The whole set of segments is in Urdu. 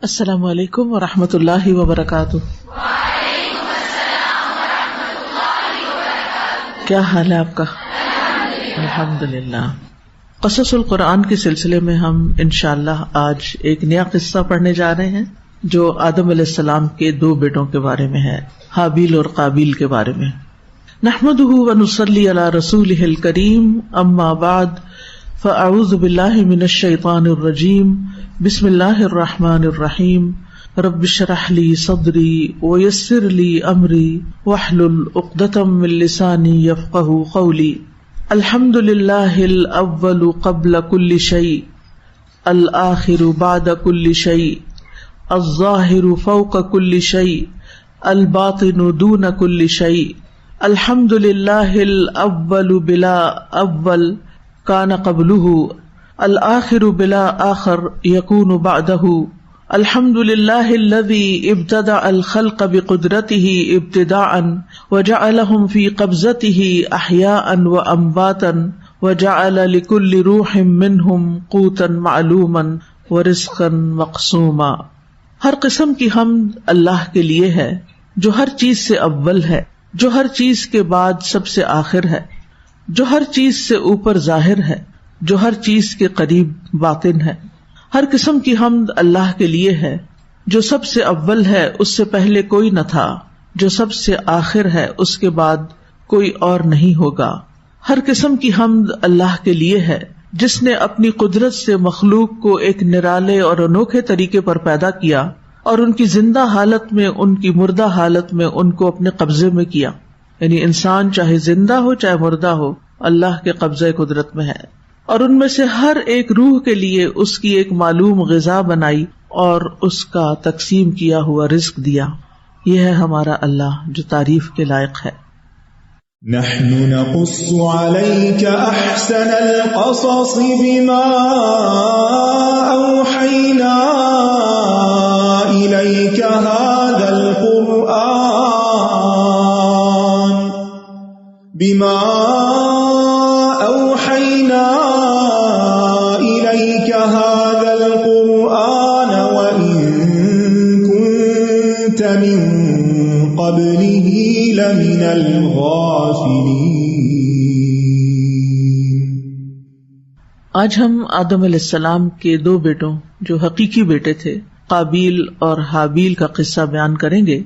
السلام علیکم ورحمۃ اللہ وبرکاتہ۔ وعلیکم السلام ورحمۃ اللہ وبرکاتہ۔ کیا حال ہے آپ کا؟ الحمدللہ۔ قصص القرآن کے سلسلے میں ہم انشاءاللہ آج ایک نیا قصہ پڑھنے جا رہے ہیں جو آدم علیہ السلام کے دو بیٹوں کے بارے میں ہے، حابیل اور قابیل کے بارے میں۔ نحمدہ ونصلی علی رسولہ الکریم، اما بعد فاعوذ باللہ من الشیطان الرجیم، بسم اللہ الرحمن الرحیم۔ رب اشرح لی صدری ویسر لی امری واحلل عقدۃ من لسانی یفقہوا قولی۔ الحمد للہ الاول قبل کل شیء، الآخر بعد کل شیء، الظاہر فوق کل شیء، الباطن دون کل شیء۔ الحمد للہ الاول بلا اول کان قبلہ، الآخر بلا آخر یکون بعدہ۔ الحمد للہ الذی ابتدأ الخلق بقدرته ابتداء وجعلهم في قبضته احیاء وامواتا وجعل لكل روح منهم قوتا معلوما ورزقا مقسوما۔ ہر قسم کی حمد اللہ کے لیے ہے جو ہر چیز سے اول ہے، جو ہر چیز کے بعد سب سے آخر ہے، جو ہر چیز سے اوپر ظاہر ہے، جو ہر چیز کے قریب باطن ہے۔ ہر قسم کی حمد اللہ کے لیے ہے جو سب سے اول ہے، اس سے پہلے کوئی نہ تھا، جو سب سے آخر ہے، اس کے بعد کوئی اور نہیں ہوگا۔ ہر قسم کی حمد اللہ کے لیے ہے جس نے اپنی قدرت سے مخلوق کو ایک نرالے اور انوکھے طریقے پر پیدا کیا اور ان کی زندہ حالت میں، ان کی مردہ حالت میں ان کو اپنے قبضے میں کیا۔ یعنی انسان چاہے زندہ ہو چاہے مردہ ہو، اللہ کے قبضے قدرت میں ہے، اور ان میں سے ہر ایک روح کے لیے اس کی ایک معلوم غذا بنائی اور اس کا تقسیم کیا ہوا رزق دیا۔ یہ ہے ہمارا اللہ جو تعریف کے لائق ہے۔ نحن نقص عليك احسن القصص بما اوحينا اليك هذا القرآن وإن كنت من قبله لمن الغافلين۔ آج ہم آدم علیہ السلام کے دو بیٹوں جو حقیقی بیٹے تھے، قابیل اور حابیل کا قصہ بیان کریں گے۔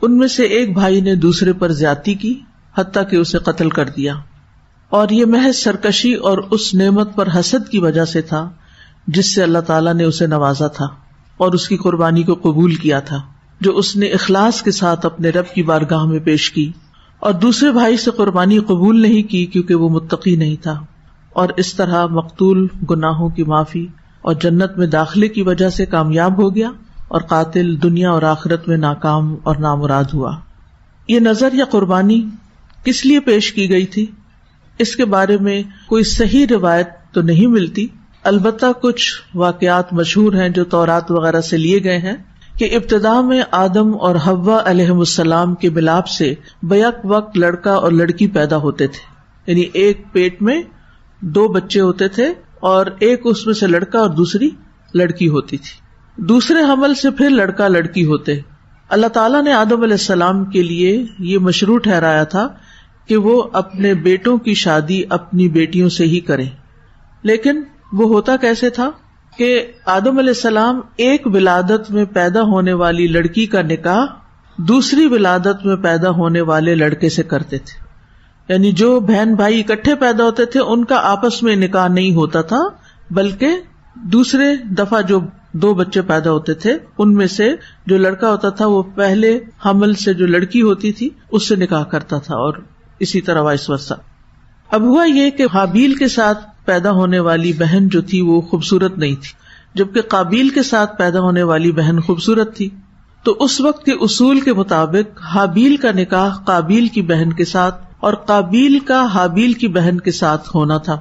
ان میں سے ایک بھائی نے دوسرے پر زیادتی کی، حتیٰ کہ اسے قتل کر دیا، اور یہ محض سرکشی اور اس نعمت پر حسد کی وجہ سے تھا جس سے اللہ تعالیٰ نے اسے نوازا تھا اور اس کی قربانی کو قبول کیا تھا جو اس نے اخلاص کے ساتھ اپنے رب کی بارگاہ میں پیش کی، اور دوسرے بھائی سے قربانی قبول نہیں کی کیونکہ وہ متقی نہیں تھا، اور اس طرح مقتول گناہوں کی معافی اور جنت میں داخلے کی وجہ سے کامیاب ہو گیا، اور قاتل دنیا اور آخرت میں ناکام اور نامراد ہوا۔ یہ نظر یا قربانی کس لیے پیش کی گئی تھی، اس کے بارے میں کوئی صحیح روایت تو نہیں ملتی، البتہ کچھ واقعات مشہور ہیں جو تورات وغیرہ سے لیے گئے ہیں کہ ابتدا میں آدم اور حوا علیہم السلام کے ملاپ سے بیک وقت لڑکا اور لڑکی پیدا ہوتے تھے، یعنی ایک پیٹ میں دو بچے ہوتے تھے اور ایک اس میں سے لڑکا اور دوسری لڑکی ہوتی تھی۔ دوسرے حمل سے پھر لڑکا لڑکی ہوتے۔ اللہ تعالیٰ نے آدم علیہ السلام کے لیے یہ مشروع ٹھہرایا تھا کہ وہ اپنے بیٹوں کی شادی اپنی بیٹیوں سے ہی کریں، لیکن وہ ہوتا کیسے تھا کہ آدم علیہ السلام ایک ولادت میں پیدا ہونے والی لڑکی کا نکاح دوسری ولادت میں پیدا ہونے والے لڑکے سے کرتے تھے، یعنی جو بہن بھائی اکٹھے پیدا ہوتے تھے ان کا آپس میں نکاح نہیں ہوتا تھا، بلکہ دوسرے دفعہ جو دو بچے پیدا ہوتے تھے ان میں سے جو لڑکا ہوتا تھا وہ پہلے حمل سے جو لڑکی ہوتی تھی اس سے نکاح کرتا تھا، اور اسی طرح وائس ورثہ۔ اب ہوا یہ کہ حابیل کے ساتھ پیدا ہونے والی بہن جو تھی وہ خوبصورت نہیں تھی، جبکہ قابیل کے ساتھ پیدا ہونے والی بہن خوبصورت تھی، تو اس وقت کے اصول کے مطابق حابیل کا نکاح قابیل کی بہن کے ساتھ اور قابیل کا حابیل کی بہن کے ساتھ ہونا تھا،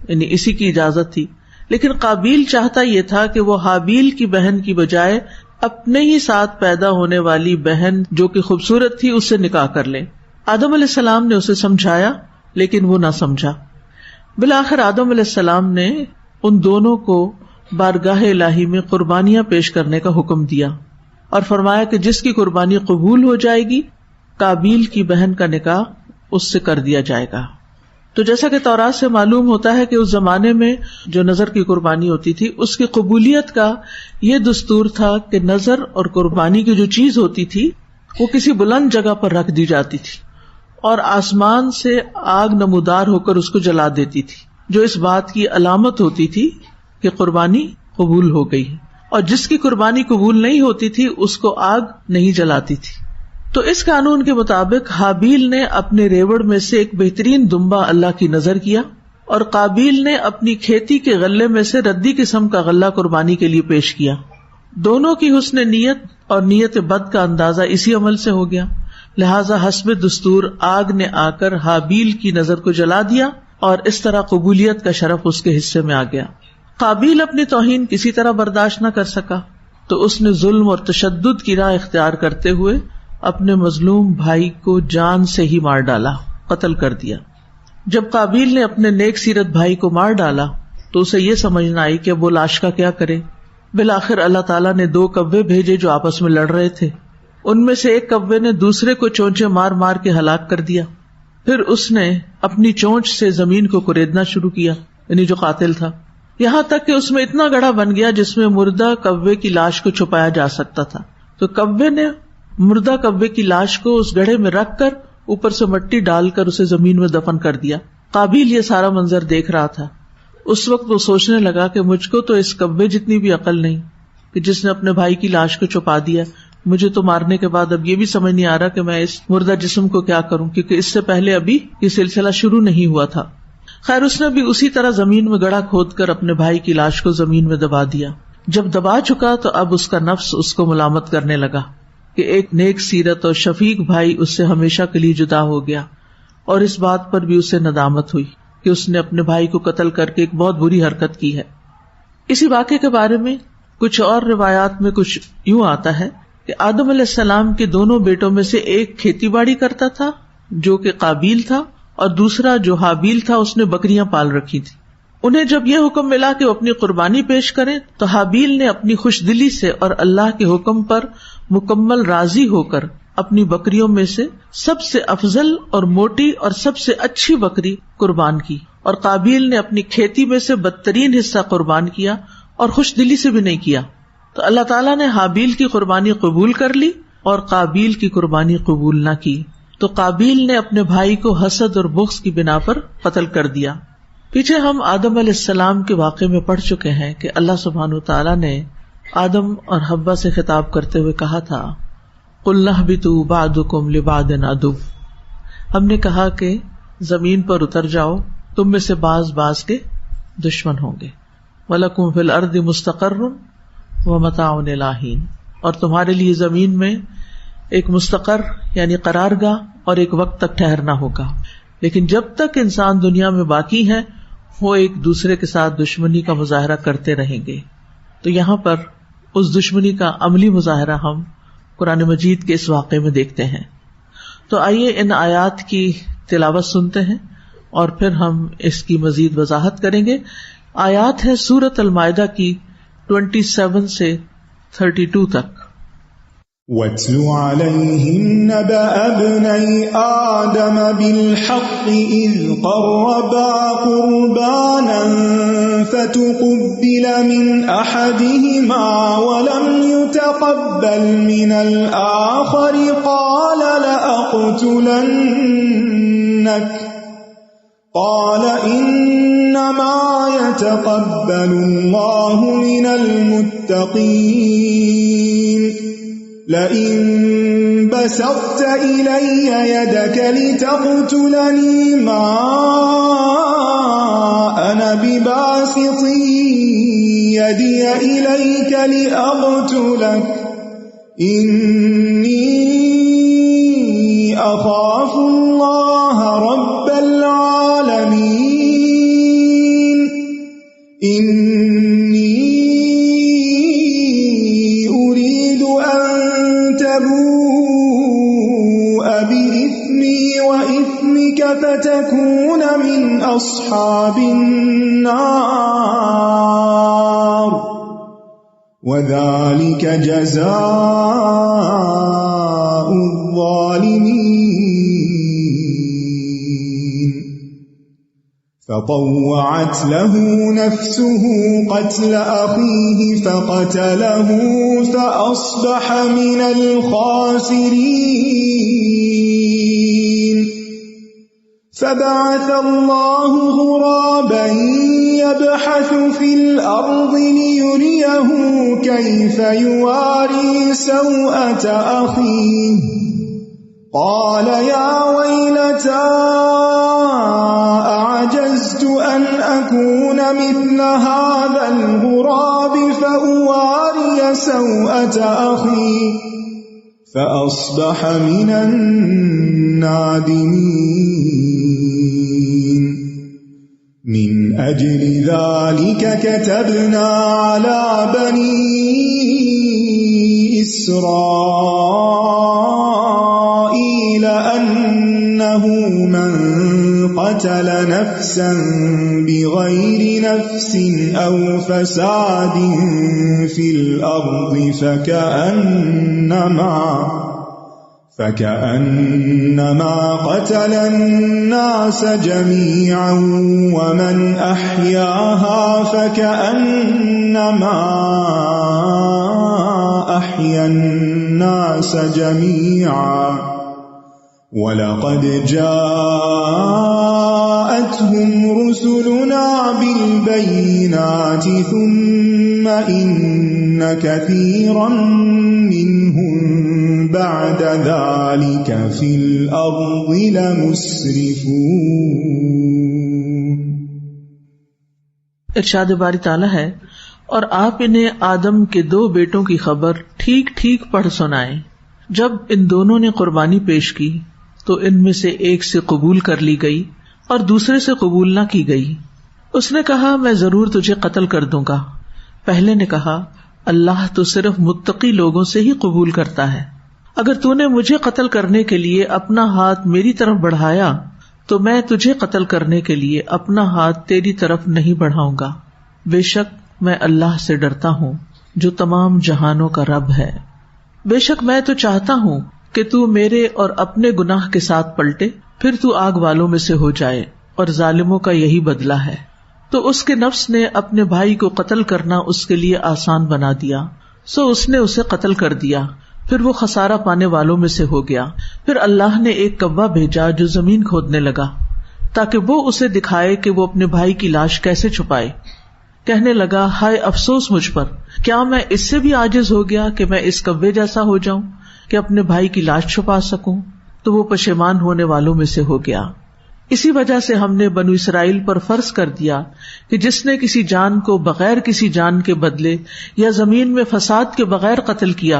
یعنی اسی کی اجازت تھی۔ لیکن قابیل چاہتا یہ تھا کہ وہ حابیل کی بہن کی بجائے اپنے ہی ساتھ پیدا ہونے والی بہن جو کہ خوبصورت تھی اس سے نکاح کر لے۔ آدم علیہ السلام نے اسے سمجھایا لیکن وہ نہ سمجھا۔ بالآخر آدم علیہ السلام نے ان دونوں کو بارگاہ الہی میں قربانیاں پیش کرنے کا حکم دیا اور فرمایا کہ جس کی قربانی قبول ہو جائے گی قابیل کی بہن کا نکاح اس سے کر دیا جائے گا۔ تو جیسا کہ تورات سے معلوم ہوتا ہے کہ اس زمانے میں جو نذر کی قربانی ہوتی تھی اس کی قبولیت کا یہ دستور تھا کہ نذر اور قربانی کی جو چیز ہوتی تھی وہ کسی بلند جگہ پر رکھ دی جاتی تھی اور آسمان سے آگ نمودار ہو کر اس کو جلا دیتی تھی، جو اس بات کی علامت ہوتی تھی کہ قربانی قبول ہو گئی، اور جس کی قربانی قبول نہیں ہوتی تھی اس کو آگ نہیں جلاتی تھی۔ تو اس قانون کے مطابق حابیل نے اپنے ریوڑ میں سے ایک بہترین دمبا اللہ کی نذر کیا اور قابیل نے اپنی کھیتی کے غلے میں سے ردی قسم کا غلہ قربانی کے لیے پیش کیا۔ دونوں کی حسن نیت اور نیت بد کا اندازہ اسی عمل سے ہو گیا، لہذا حسب دستور آگ نے آ کر حابیل کی نظر کو جلا دیا اور اس طرح قبولیت کا شرف اس کے حصے میں آ گیا۔ قابیل اپنی توہین کسی طرح برداشت نہ کر سکا تو اس نے ظلم اور تشدد کی راہ اختیار کرتے ہوئے اپنے مظلوم بھائی کو جان سے ہی مار ڈالا، قتل کر دیا۔ جب قابیل نے اپنے نیک سیرت بھائی کو مار ڈالا تو اسے یہ سمجھ نہ آئی کہ وہ لاش کا کیا کرے۔ بالآخر اللہ تعالیٰ نے 2 کوے بھیجے جو آپس میں لڑ رہے تھے، ان میں سے ایک کوے نے دوسرے کو چونچے مار مار کے ہلاک کر دیا، پھر اس نے اپنی چونچ سے زمین کو کریدنا شروع کیا، یعنی جو قاتل تھا، یہاں تک کہ اس میں اتنا گڑھا بن گیا جس میں مردہ کوے کی لاش کو چھپایا جا سکتا تھا۔ تو کوے نے مردہ کوے کی لاش کو اس گڑھے میں رکھ کر اوپر سے مٹی ڈال کر اسے زمین میں دفن کر دیا۔ قابیل یہ سارا منظر دیکھ رہا تھا۔ اس وقت وہ سوچنے لگا کہ مجھ کو تو اس کوے جتنی بھی عقل نہیں کہ جس نے اپنے بھائی کی لاش کو چھپا دیا، مجھے تو مارنے کے بعد اب یہ بھی سمجھ نہیں آ رہا کہ میں اس مردہ جسم کو کیا کروں، کیونکہ اس سے پہلے ابھی یہ سلسلہ شروع نہیں ہوا تھا۔ خیر اس نے بھی اسی طرح زمین میں گڑھا کھود کر اپنے بھائی کی لاش کو زمین میں دبا دیا۔ جب دبا چکا تو اب اس کا نفس اس کو ملامت کرنے لگا کہ ایک نیک سیرت اور شفیق بھائی اس سے ہمیشہ کے لیے جدا ہو گیا، اور اس بات پر بھی اسے ندامت ہوئی کہ اس نے اپنے بھائی کو قتل کر کے ایک بہت بری حرکت کی ہے۔ اسی واقعے کے بارے میں کچھ اور روایات میں کچھ یوں آتا ہے کہ آدم علیہ السلام کے دونوں بیٹوں میں سے ایک کھیتی باڑی کرتا تھا جو کہ قابیل تھا، اور دوسرا جو حابیل تھا اس نے بکریاں پال رکھی تھی۔ انہیں جب یہ حکم ملا کہ وہ اپنی قربانی پیش کریں تو حابیل نے اپنی خوش دلی سے اور اللہ کے حکم پر مکمل راضی ہو کر اپنی بکریوں میں سے سب سے افضل اور موٹی اور سب سے اچھی بکری قربان کی، اور قابیل نے اپنی کھیتی میں سے بدترین حصہ قربان کیا اور خوش دلی سے بھی نہیں کیا۔ تو اللہ تعالیٰ نے حابیل کی قربانی قبول کر لی اور قابیل کی قربانی قبول نہ کی، تو قابیل نے اپنے بھائی کو حسد اور بغض کی بنا پر قتل کر دیا۔ پیچھے ہم آدم علیہ السلام کے واقعے میں پڑھ چکے ہیں کہ اللہ سبحانہ وتعالیٰ نے آدم اور حوا سے خطاب کرتے ہوئے کہا تھا قُلْنَا اهْبِطُوا بَعْضُكُمْ لِبَعْضٍ عَدُوٌّ، ہم نے کہا کہ زمین پر اتر جاؤ، تم میں سے بعض کے دشمن ہوں گے، وَلَكُمْ فِي الْأَرْضِ مُسْتَقَرٌّ وَمَتَاعٌ إِلَىٰ حِينٍ، اور تمہارے لیے زمین میں ایک مستقر یعنی قرارگاہ اور ایک وقت تک ٹھہرنا ہوگا، لیکن جب تک انسان دنیا میں باقی ہے وہ ایک دوسرے کے ساتھ دشمنی کا مظاہرہ کرتے رہیں گے۔ تو یہاں پر اس دشمنی کا عملی مظاہرہ ہم قرآن مجید کے اس واقعے میں دیکھتے ہیں۔ تو آئیے ان آیات کی تلاوت سنتے ہیں اور پھر ہم اس کی مزید وضاحت کریں گے۔ آیات ہے سورۃ المائدہ کی 27 سے 32 تک۔ وَاتْلُ عَلَيْهِمْ نَبَأَ ابْنَيْ آدَمَ بِالْحَقِّ إِذْ قَرَّبَا قُرْبَانًا فَتُقُبِّلَ مِنْ أَحَدِهِمَا وَلَمْ يُتَقَبَّلْ مِنَ الْآخَرِ قَالَ إِنَّمَا يَتَقَبَّلُ اللَّهُ مِنَ الْمُتَّقِينَ لَئِن بَسَطْتَ إِلَيَّ يَدَكَ لِتَقْتُلَنِي مَا أَنَا بِبَاسِطٍ يَدِيَ إِلَيْكَ لِأَقْتُلَكَ إِنِّي أَخَافُ اللَّهَ رَبَّ الْعَالَمِينَ فتكون من أصحاب النار وذلك جزاء الظالمين فطوعت له نفسه قتل أخيه فقتله فأصبح من الخاسرين فبعث الله غرابا يبحث في الأرض ليريه كيف يواري سوءة أخيه قال يا ويلتى أعجزت أن أكون مثل هذا الغراب فأواري سوءة أخي فأصبح من النادمين من أجل ذلك كتبنا على بني إسرائيل أنه من قتل نفسا بغير نفس أو فساد في الأرض فكأنما قتل الناس جميعا ومن أحياها فكأنما أحيا الناس جميعا وَلَقَدْ جَاءَتْهُمْ رُسُلُنَا بِالْبَيِّنَاتِ ثُمَّ إِنَّ كَثِيرًا مِّنْهُمْ بَعْدَ ذَلِكَ فِي الْأَرْضِ لَمُسْرِفُونَ۔ ارشاد باری تعالیٰ ہے، اور آپ انہیں آدم کے 2 بیٹوں کی خبر ٹھیک ٹھیک پڑھ سنائیں۔ جب ان دونوں نے قربانی پیش کی تو ان میں سے ایک سے قبول کر لی گئی اور دوسرے سے قبول نہ کی گئی۔ اس نے کہا میں ضرور تجھے قتل کر دوں گا۔ پہلے نے کہا اللہ تو صرف متقی لوگوں سے ہی قبول کرتا ہے، اگر تو نے مجھے قتل کرنے کے لیے اپنا ہاتھ میری طرف بڑھایا تو میں تجھے قتل کرنے کے لیے اپنا ہاتھ تیری طرف نہیں بڑھاؤں گا۔ بے شک میں اللہ سے ڈرتا ہوں جو تمام جہانوں کا رب ہے۔ بے شک میں تو چاہتا ہوں کہ تو میرے اور اپنے گناہ کے ساتھ پلٹے، پھر تو آگ والوں میں سے ہو جائے، اور ظالموں کا یہی بدلہ ہے۔ تو اس کے نفس نے اپنے بھائی کو قتل کرنا اس کے لیے آسان بنا دیا، سو اس نے اسے قتل کر دیا، پھر وہ خسارہ پانے والوں میں سے ہو گیا۔ پھر اللہ نے ایک کوا بھیجا جو زمین کھودنے لگا تاکہ وہ اسے دکھائے کہ وہ اپنے بھائی کی لاش کیسے چھپائے۔ کہنے لگا ہائے افسوس مجھ پر، کیا میں اس سے بھی عاجز ہو گیا کہ میں اس کوے جیسا ہو جاؤں کہ اپنے بھائی کی لاش چھپا سکوں؟ تو وہ پشیمان ہونے والوں میں سے ہو گیا۔ اسی وجہ سے ہم نے بنو اسرائیل پر فرض کر دیا کہ جس نے کسی جان کو بغیر کسی جان کے بدلے یا زمین میں فساد کے بغیر قتل کیا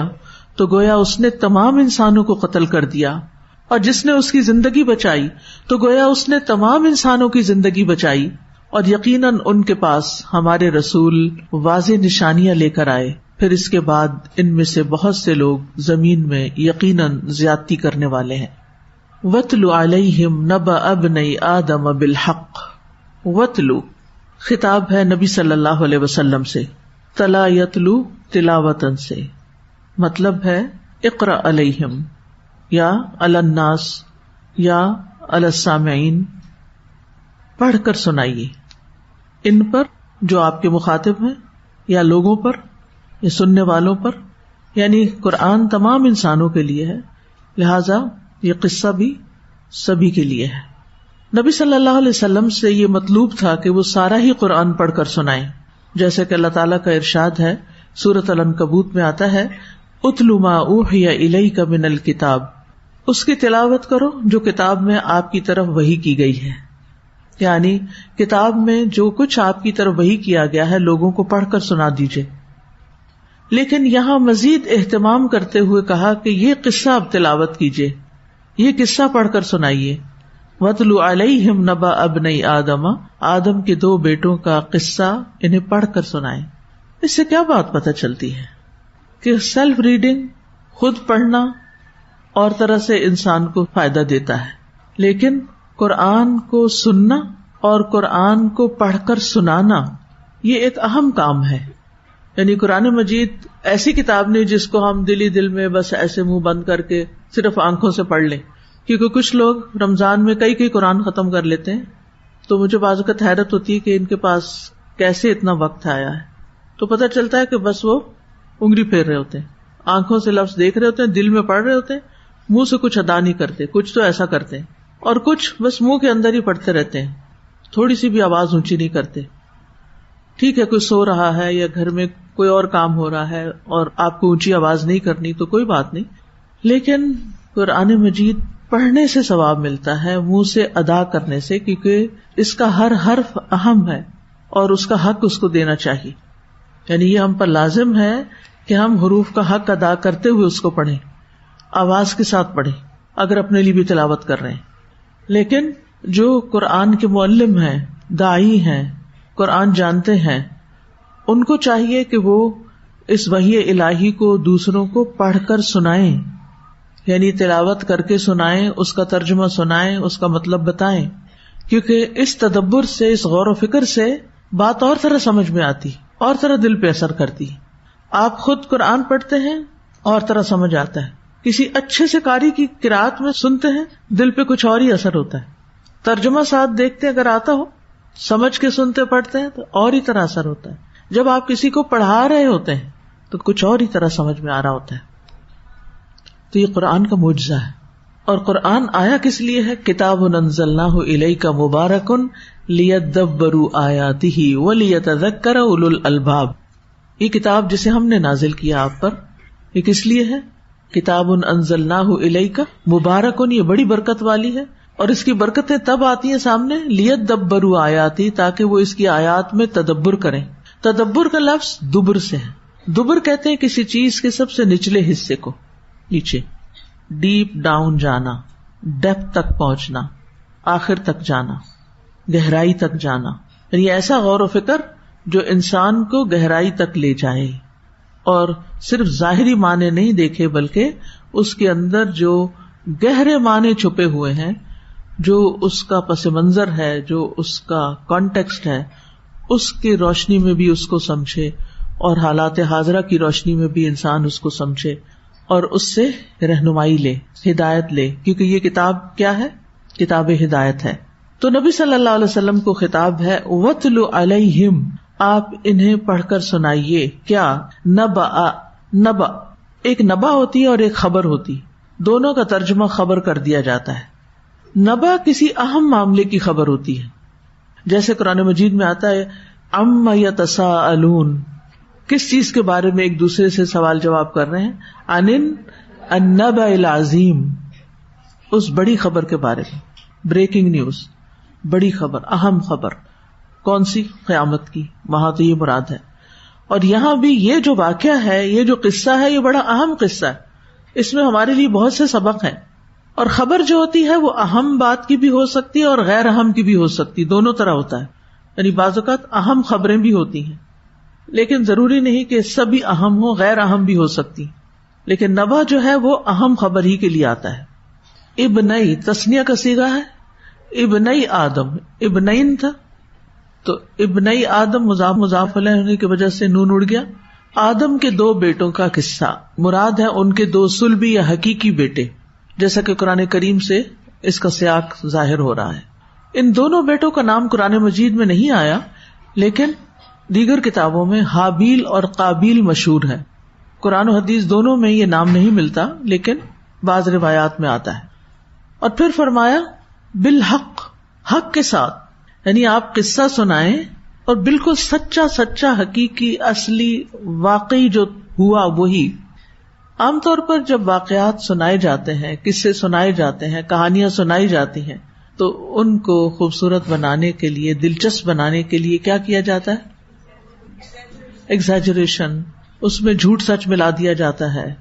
تو گویا اس نے تمام انسانوں کو قتل کر دیا، اور جس نے اس کی زندگی بچائی تو گویا اس نے تمام انسانوں کی زندگی بچائی۔ اور یقیناً ان کے پاس ہمارے رسول واضح نشانیاں لے کر آئے، پھر اس کے بعد ان میں سے بہت سے لوگ زمین میں یقیناً زیادتی کرنے والے ہیں۔ وَاتْلُ عَلَيْهِمْ نَبَأَ ابْنَيْ آدَمَ بِالْحَقِّ۔ وَاتْلُ خطاب ہے نبی صلی اللہ علیہ وسلم سے، تلا یتلو تلاوتن سے، مطلب ہے اقرأ علیہم یا علی الناس یا علی السامعین، پڑھ کر سنائیے ان پر جو آپ کے مخاطب ہیں، یا لوگوں پر یا سننے والوں پر، یعنی قرآن تمام انسانوں کے لیے ہے، لہذا یہ قصہ بھی سبھی کے لیے ہے۔ نبی صلی اللہ علیہ وسلم سے یہ مطلوب تھا کہ وہ سارا ہی قرآن پڑھ کر سنائیں، جیسے کہ اللہ تعالیٰ کا ارشاد ہے سورۃ العنکبوت میں آتا ہے اتل ما اوحی الیک من الکتاب، اس کی تلاوت کرو جو کتاب میں آپ کی طرف وحی کی گئی ہے، یعنی کتاب میں جو کچھ آپ کی طرف وحی کیا گیا ہے لوگوں کو پڑھ کر سنا دیجیے۔ لیکن یہاں مزید اہتمام کرتے ہوئے کہا کہ یہ قصہ اب تلاوت کیجیے، یہ قصہ پڑھ کر سنائیے۔ وَاتْلُ عَلَيْهِمْ نَبَأَ ابْنَيْ آدَمَ، آدم کے 2 بیٹوں کا قصہ انہیں پڑھ کر سنائیں۔ اس سے کیا بات پتہ چلتی ہے کہ سیلف ریڈنگ، خود پڑھنا اور طرح سے انسان کو فائدہ دیتا ہے، لیکن قرآن کو سننا اور قرآن کو پڑھ کر سنانا یہ ایک اہم کام ہے۔ یعنی قرآن مجید ایسی کتاب نہیں جس کو ہم دل ہی دل میں بس ایسے منہ بند کر کے صرف آنکھوں سے پڑھ لیں، کیونکہ کچھ لوگ رمضان میں کئی قرآن ختم کر لیتے ہیں، تو مجھے بعض اوقات حیرت ہوتی ہے کہ ان کے پاس کیسے اتنا وقت آیا ہے. تو پتہ چلتا ہے کہ بس وہ انگلی پھیر رہے ہوتے ہیں، آنکھوں سے لفظ دیکھ رہے ہوتے ہیں، دل میں پڑھ رہے ہوتے ہیں، منہ سے کچھ ادا نہیں کرتے. کچھ تو ایسا کرتے ہیں اور کچھ بس منہ کے اندر ہی پڑھتے رہتے ہیں، تھوڑی سی بھی آواز اونچی نہیں کرتے. ٹھیک ہے، کوئی سو رہا ہے یا گھر میں کوئی اور کام ہو رہا ہے اور آپ کو اونچی آواز نہیں کرنی تو کوئی بات نہیں، لیکن قرآن مجید پڑھنے سے ثواب ملتا ہے، منہ سے ادا کرنے سے، کیونکہ اس کا ہر حرف اہم ہے اور اس کا حق اس کو دینا چاہیے. یعنی یہ ہم پر لازم ہے کہ ہم حروف کا حق ادا کرتے ہوئے اس کو پڑھیں، آواز کے ساتھ پڑھیں اگر اپنے لیے بھی تلاوت کر رہے ہیں. لیکن جو قرآن کے معلم ہیں، داعی ہیں، قرآن جانتے ہیں، ان کو چاہیے کہ وہ اس وحی الہی کو دوسروں کو پڑھ کر سنائیں، یعنی تلاوت کر کے سنائیں، اس کا ترجمہ سنائیں، اس کا مطلب بتائیں، کیونکہ اس تدبر سے، اس غور و فکر سے بات اور طرح سمجھ میں آتی، اور طرح دل پہ اثر کرتی. آپ خود قرآن پڑھتے ہیں اور طرح سمجھ آتا ہے، کسی اچھے سے قاری کی قرات میں سنتے ہیں، دل پہ کچھ اور ہی اثر ہوتا ہے. ترجمہ ساتھ دیکھتے اگر آتا ہو، سمجھ کے سنتے پڑھتے ہیں تو اور ہی طرح اثر ہوتا ہے. جب آپ کسی کو پڑھا رہے ہوتے ہیں تو کچھ اور ہی طرح سمجھ میں آ رہا ہوتا ہے. تو یہ قرآن کا معجزہ ہے. اور قرآن آیا کس لیے ہے؟ کتاب انزلناہ الیک مبارک لیدبروا آیاتہ ولیتذکر اولو الالباب. یہ کتاب جسے ہم نے نازل کیا آپ پر، یہ کس لیے ہے؟ کتاب انزلناہ الیک مبارک، یہ بڑی برکت والی ہے، اور اس کی برکتیں تب آتی ہیں سامنے لیدبروا آیاتہ، تاکہ وہ اس کی آیات میں تدبر کریں. تدبر کا لفظ دبر سے ہے. دبر کہتے ہیں کسی چیز کے سب سے نچلے حصے کو، نیچے، ڈیپ ڈاؤن جانا، ڈیپتھ تک پہنچنا، آخر تک جانا، گہرائی تک جانا. یعنی ایسا غور و فکر جو انسان کو گہرائی تک لے جائے اور صرف ظاہری معنی نہیں دیکھے، بلکہ اس کے اندر جو گہرے معنی چھپے ہوئے ہیں، جو اس کا پس منظر ہے، جو اس کا کانٹیکسٹ ہے، اس کی روشنی میں بھی اس کو سمجھے، اور حالات حاضرہ کی روشنی میں بھی انسان اس کو سمجھے اور اس سے رہنمائی لے، ہدایت لے. کیونکہ یہ کتاب کیا ہے؟ کتاب ہدایت ہے. تو نبی صلی اللہ علیہ وسلم کو خطاب ہے، وَاتْلُ عَلَيْهِمْ، آپ انہیں پڑھ کر سنائیے. کیا؟ نبا، ایک نبا ہوتی ہے اور ایک خبر ہوتی، دونوں کا ترجمہ خبر کر دیا جاتا ہے. نبا کسی اہم معاملے کی خبر ہوتی ہے، جیسے قرآن مجید میں آتا ہے عَمَّ يَتَسَاءَلُونَ، کس چیز کے بارے میں ایک دوسرے سے سوال جواب کر رہے ہیں، عَنِ النَّبَإِ الْعَظِيمِ، اس بڑی خبر کے بارے میں. بریکنگ نیوز، بڑی خبر، اہم خبر. کون سی؟ قیامت کی. وہاں تو یہ مراد ہے. اور یہاں بھی یہ جو واقعہ ہے، یہ جو قصہ ہے، یہ بڑا اہم قصہ ہے. اس میں ہمارے لیے بہت سے سبق ہیں. اور خبر جو ہوتی ہے وہ اہم بات کی بھی ہو سکتی ہے اور غیر اہم کی بھی ہو سکتی، دونوں طرح ہوتا ہے. یعنی بعض اوقات اہم خبریں بھی ہوتی ہیں، لیکن ضروری نہیں کہ سبھی اہم ہو، غیر اہم بھی ہو سکتی. لیکن نبا جو ہے وہ اہم خبر ہی کے لیے آتا ہے. ابنئی تسنیہ کا صیغہ ہے، ابنئی آدم، ابنین تھا تو ابنئی آدم مضاف مضاف الیہ ہونے کی وجہ سے نون اڑ گیا. آدم کے دو بیٹوں کا قصہ مراد ہے، ان کے دو صلبی یا حقیقی بیٹے، جیسا کہ قرآن کریم سے اس کا سیاق ظاہر ہو رہا ہے. ان دونوں بیٹوں کا نام قرآن مجید میں نہیں آیا، لیکن دیگر کتابوں میں حابیل اور قابیل مشہور ہے. قرآن و حدیث دونوں میں یہ نام نہیں ملتا، لیکن بعض روایات میں آتا ہے. اور پھر فرمایا بالحق، حق کے ساتھ، یعنی آپ قصہ سنائیں اور بالکل سچا سچا، حقیقی، اصلی، واقعی جو ہوا وہی. عام طور پر جب واقعات سنائے جاتے ہیں، قصے سنائے جاتے ہیں، کہانیاں سنائی جاتی ہیں، تو ان کو خوبصورت بنانے کے لیے، دلچسپ بنانے کے لیے کیا کیا جاتا ہے؟ ایگزیجریشن، اس میں جھوٹ سچ ملا دیا جاتا ہے.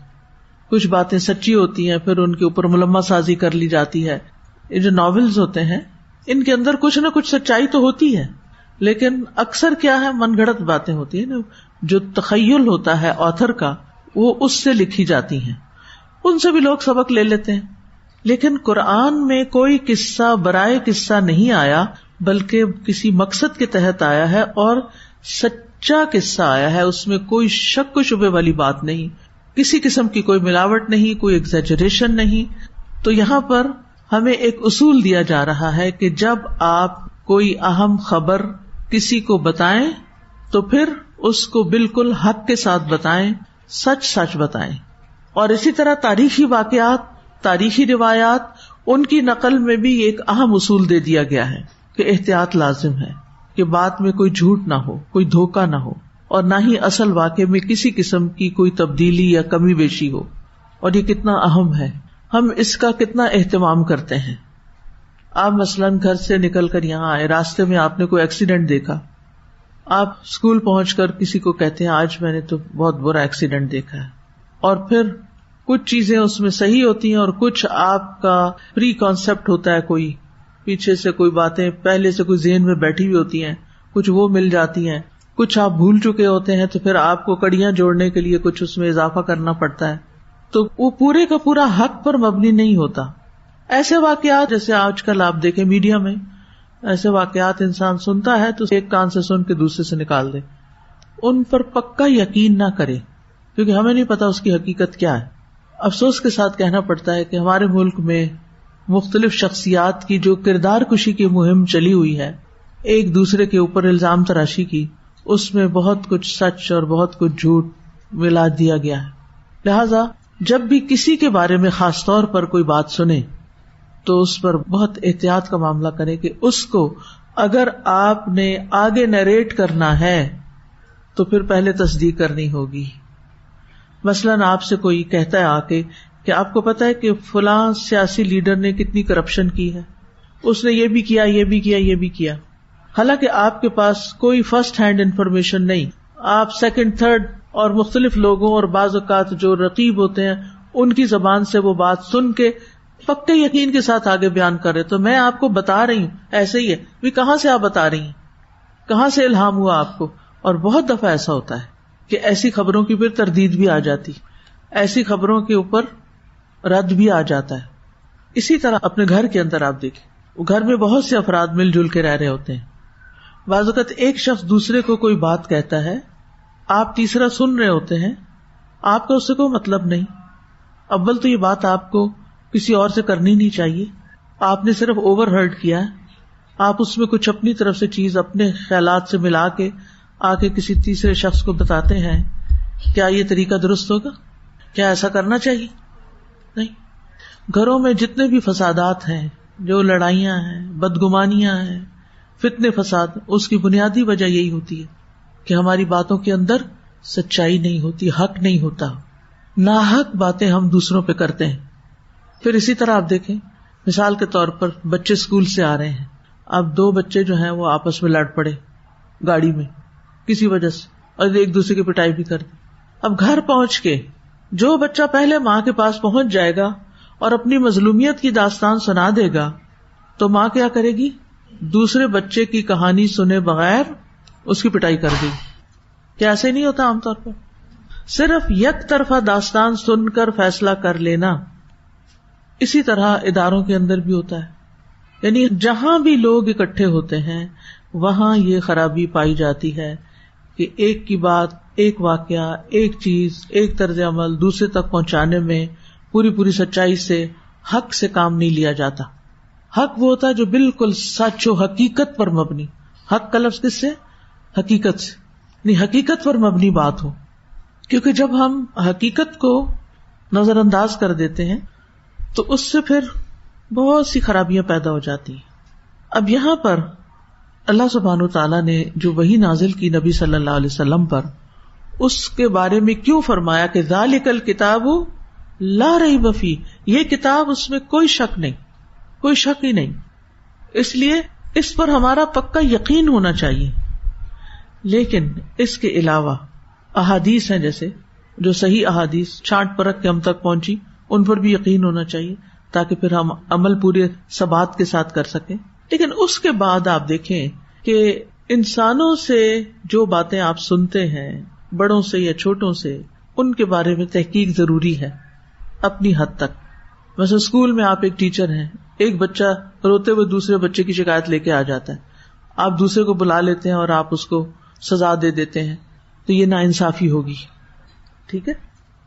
کچھ باتیں سچی ہوتی ہیں، پھر ان کے اوپر ملمہ سازی کر لی جاتی ہے. یہ جو ناولز ہوتے ہیں، ان کے اندر کچھ نہ کچھ سچائی تو ہوتی ہے، لیکن اکثر کیا ہے، من گھڑت باتیں ہوتی ہیں نا. جو تخیل ہوتا ہے آتھر کا، وہ اس سے لکھی جاتی ہیں، ان سے بھی لوگ سبق لے لیتے ہیں. لیکن قرآن میں کوئی قصہ برائے قصہ نہیں آیا، بلکہ کسی مقصد کے تحت آیا ہے اور سچا قصہ آیا ہے، اس میں کوئی شک و شبے والی بات نہیں، کسی قسم کی کوئی ملاوٹ نہیں، کوئی ایگزیجریشن نہیں. تو یہاں پر ہمیں ایک اصول دیا جا رہا ہے کہ جب آپ کوئی اہم خبر کسی کو بتائیں تو پھر اس کو بالکل حق کے ساتھ بتائیں، سچ سچ بتائیں. اور اسی طرح تاریخی واقعات، تاریخی روایات، ان کی نقل میں بھی ایک اہم اصول دے دیا گیا ہے کہ احتیاط لازم ہے، کہ بات میں کوئی جھوٹ نہ ہو، کوئی دھوکہ نہ ہو، اور نہ ہی اصل واقعے میں کسی قسم کی کوئی تبدیلی یا کمی بیشی ہو. اور یہ کتنا اہم ہے، ہم اس کا کتنا اہتمام کرتے ہیں. آپ مثلاً گھر سے نکل کر یہاں آئے، راستے میں آپ نے کوئی ایکسیڈنٹ دیکھا، آپ اسکول پہنچ کر کسی کو کہتے ہیں آج میں نے تو بہت برا ایکسیڈنٹ دیکھا ہے، اور پھر کچھ چیزیں اس میں صحیح ہوتی ہیں اور کچھ آپ کا پری کانسیپٹ ہوتا ہے، کوئی پیچھے سے کوئی باتیں پہلے سے کوئی ذہن میں بیٹھی ہوئی ہوتی ہیں، کچھ وہ مل جاتی ہیں، کچھ آپ بھول چکے ہوتے ہیں، تو پھر آپ کو کڑیاں جوڑنے کے لیے کچھ اس میں اضافہ کرنا پڑتا ہے. تو وہ پورے کا پورا حق پر مبنی نہیں ہوتا. ایسے واقعات جیسے آج کل آپ دیکھیں میڈیا میں، ایسے واقعات انسان سنتا ہے تو ایک کان سے سن کے دوسرے سے نکال دے، ان پر پکا یقین نہ کرے، کیونکہ ہمیں نہیں پتا اس کی حقیقت کیا ہے. افسوس کے ساتھ کہنا پڑتا ہے کہ ہمارے ملک میں مختلف شخصیات کی جو کردار کشی کی مہم چلی ہوئی ہے، ایک دوسرے کے اوپر الزام تراشی کی، اس میں بہت کچھ سچ اور بہت کچھ جھوٹ ملا دیا گیا ہے. لہذا جب بھی کسی کے بارے میں خاص طور پر کوئی بات سنیں تو اس پر بہت احتیاط کا معاملہ کریں کہ اس کو اگر آپ نے آگے نریٹ کرنا ہے تو پھر پہلے تصدیق کرنی ہوگی. مثلاً آپ سے کوئی کہتا ہے آ کے کہ آپ کو پتا ہے کہ فلاں سیاسی لیڈر نے کتنی کرپشن کی ہے، اس نے یہ بھی کیا، یہ بھی کیا، یہ بھی کیا، حالانکہ آپ کے پاس کوئی فرسٹ ہینڈ انفارمیشن نہیں، آپ سیکنڈ تھرڈ اور مختلف لوگوں اور بعض اوقات جو رقیب ہوتے ہیں ان کی زبان سے وہ بات سن کے پکے یقین کے ساتھ آگے بیان کر رہے. تو میں آپ کو بتا رہی ہوں ایسے ہی ہے بھی، کہاں سے آپ بتا رہی ہیں، کہاں سے الہام ہوا آپ کو. اور بہت دفعہ ایسا ہوتا ہے کہ ایسی خبروں کی پھر تردید بھی آ جاتی، ایسی خبروں کے اوپر رد بھی آ جاتا ہے. اسی طرح اپنے گھر کے اندر آپ دیکھیں، گھر میں بہت سے افراد مل جل کے رہ رہے ہوتے ہیں. بعض اوقات ایک شخص دوسرے کو کوئی بات کہتا ہے، آپ تیسرا سن رہے ہوتے ہیں، آپ کا اس سے کوئی مطلب نہیں. اول تو یہ بات آپ کو کسی اور سے کرنی نہیں چاہیے، آپ نے صرف اوور ہرڈ کیا ہے. آپ اس میں کچھ اپنی طرف سے چیز اپنے خیالات سے ملا کے آ کے کسی تیسرے شخص کو بتاتے ہیں. کیا یہ طریقہ درست ہوگا؟ کیا ایسا کرنا چاہیے؟ نہیں. گھروں میں جتنے بھی فسادات ہیں، جو لڑائیاں ہیں، بدگمانیاں ہیں، فتنے فساد، اس کی بنیادی وجہ یہی ہوتی ہے کہ ہماری باتوں کے اندر سچائی نہیں ہوتی، حق نہیں ہوتا، ناحق باتیں ہم دوسروں پہ کرتے ہیں. پھر اسی طرح آپ دیکھیں، مثال کے طور پر بچے اسکول سے آ رہے ہیں، اب دو بچے جو ہیں وہ آپس میں لڑ پڑے گاڑی میں کسی وجہ سے، اور ایک دوسرے کی پٹائی بھی کر دی. اب گھر پہنچ کے جو بچہ پہلے ماں کے پاس پہنچ جائے گا اور اپنی مظلومیت کی داستان سنا دے گا تو ماں کیا کرے گی؟ دوسرے بچے کی کہانی سنے بغیر اس کی پٹائی کر دی. کیا ایسے نہیں ہوتا عام طور پر؟ صرف یک طرفہ داستان سن کر فیصلہ کر لینا. اسی طرح اداروں کے اندر بھی ہوتا ہے، یعنی جہاں بھی لوگ اکٹھے ہوتے ہیں وہاں یہ خرابی پائی جاتی ہے کہ ایک کی بات، ایک واقعہ، ایک چیز، ایک طرز عمل دوسرے تک پہنچانے میں پوری سچائی سے، حق سے کام نہیں لیا جاتا. حق وہ ہوتا ہے جو بالکل سچ و حقیقت پر مبنی. حق کا لفظ کس سے؟ حقیقت سے، نہیں حقیقت پر مبنی بات ہو. کیونکہ جب ہم حقیقت کو نظر انداز کر دیتے ہیں تو اس سے پھر بہت سی خرابیاں پیدا ہو جاتی ہیں. اب یہاں پر اللہ سبحانہ وتعالیٰ نے جو وحی نازل کی نبی صلی اللہ علیہ وسلم پر، اس کے بارے میں کیوں فرمایا کہ ذالک الکتاب لا ریب فیہ، یہ کتاب اس میں کوئی شک نہیں، کوئی شک ہی نہیں، اس لیے اس پر ہمارا پکا یقین ہونا چاہیے. لیکن اس کے علاوہ احادیث ہیں جیسے جو صحیح احادیث چھانٹ پرکھ کے ہم تک پہنچی، ان پر بھی یقین ہونا چاہیے تاکہ پھر ہم عمل پورے ثبات کے ساتھ کر سکیں. لیکن اس کے بعد آپ دیکھیں کہ انسانوں سے جو باتیں آپ سنتے ہیں، بڑوں سے یا چھوٹوں سے، ان کے بارے میں تحقیق ضروری ہے اپنی حد تک. مثلا اسکول میں آپ ایک ٹیچر ہیں، ایک بچہ روتے ہوئے دوسرے بچے کی شکایت لے کے آ جاتا ہے، آپ دوسرے کو بلا لیتے ہیں اور آپ اس کو سزا دے دیتے ہیں، تو یہ ناانصافی ہوگی. ٹھیک ہے،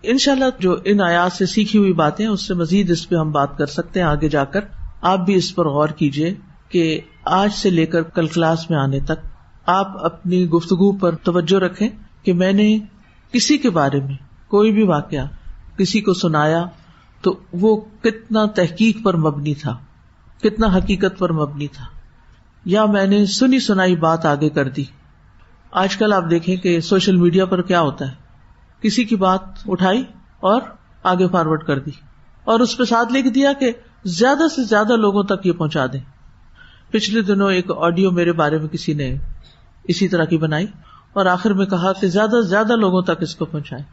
انشاءاللہ جو ان آیات سے سیکھی ہوئی باتیں اس سے مزید اس پہ ہم بات کر سکتے ہیں آگے جا کر. آپ بھی اس پر غور کیجئے کہ آج سے لے کر کل کلاس میں آنے تک آپ اپنی گفتگو پر توجہ رکھیں کہ میں نے کسی کے بارے میں کوئی بھی واقعہ کسی کو سنایا تو وہ کتنا تحقیق پر مبنی تھا، کتنا حقیقت پر مبنی تھا، یا میں نے سنی سنائی بات آگے کر دی. آج کل آپ دیکھیں کہ سوشل میڈیا پر کیا ہوتا ہے، کسی کی بات اٹھائی اور آگے فارورڈ کر دی اور اس پہ ساتھ لکھ دیا کہ زیادہ سے زیادہ لوگوں تک یہ پہنچا دیں. پچھلے دنوں ایک آڈیو میرے بارے میں کسی نے اسی طرح کی بنائی اور آخر میں کہا کہ زیادہ سے زیادہ لوگوں تک اس کو پہنچائیں،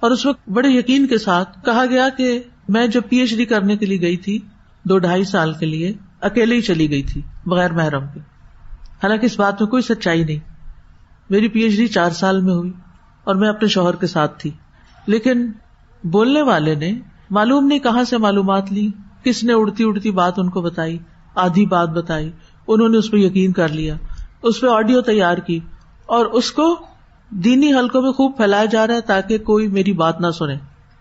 اور اس وقت بڑے یقین کے ساتھ کہا گیا کہ میں جب پی ایچ ڈی کرنے کے لیے گئی تھی 2-2.5 سال کے لیے اکیلے ہی چلی گئی تھی بغیر محرم کے. حالانکہ اس بات میں کوئی سچائی نہیں. میری پی ایچ ڈی 4 سال میں ہوئی اور میں اپنے شوہر کے ساتھ تھی، لیکن بولنے والے نے معلوم نہیں کہاں سے معلومات لی، کس نے اڑتی اڑتی بات ان کو بتائی، آدھی بات بتائی، انہوں نے اس پہ یقین کر لیا، اس پہ آڈیو تیار کی اور اس کو دینی حلقوں میں خوب پھیلایا جا رہا ہے تاکہ کوئی میری بات نہ سنے.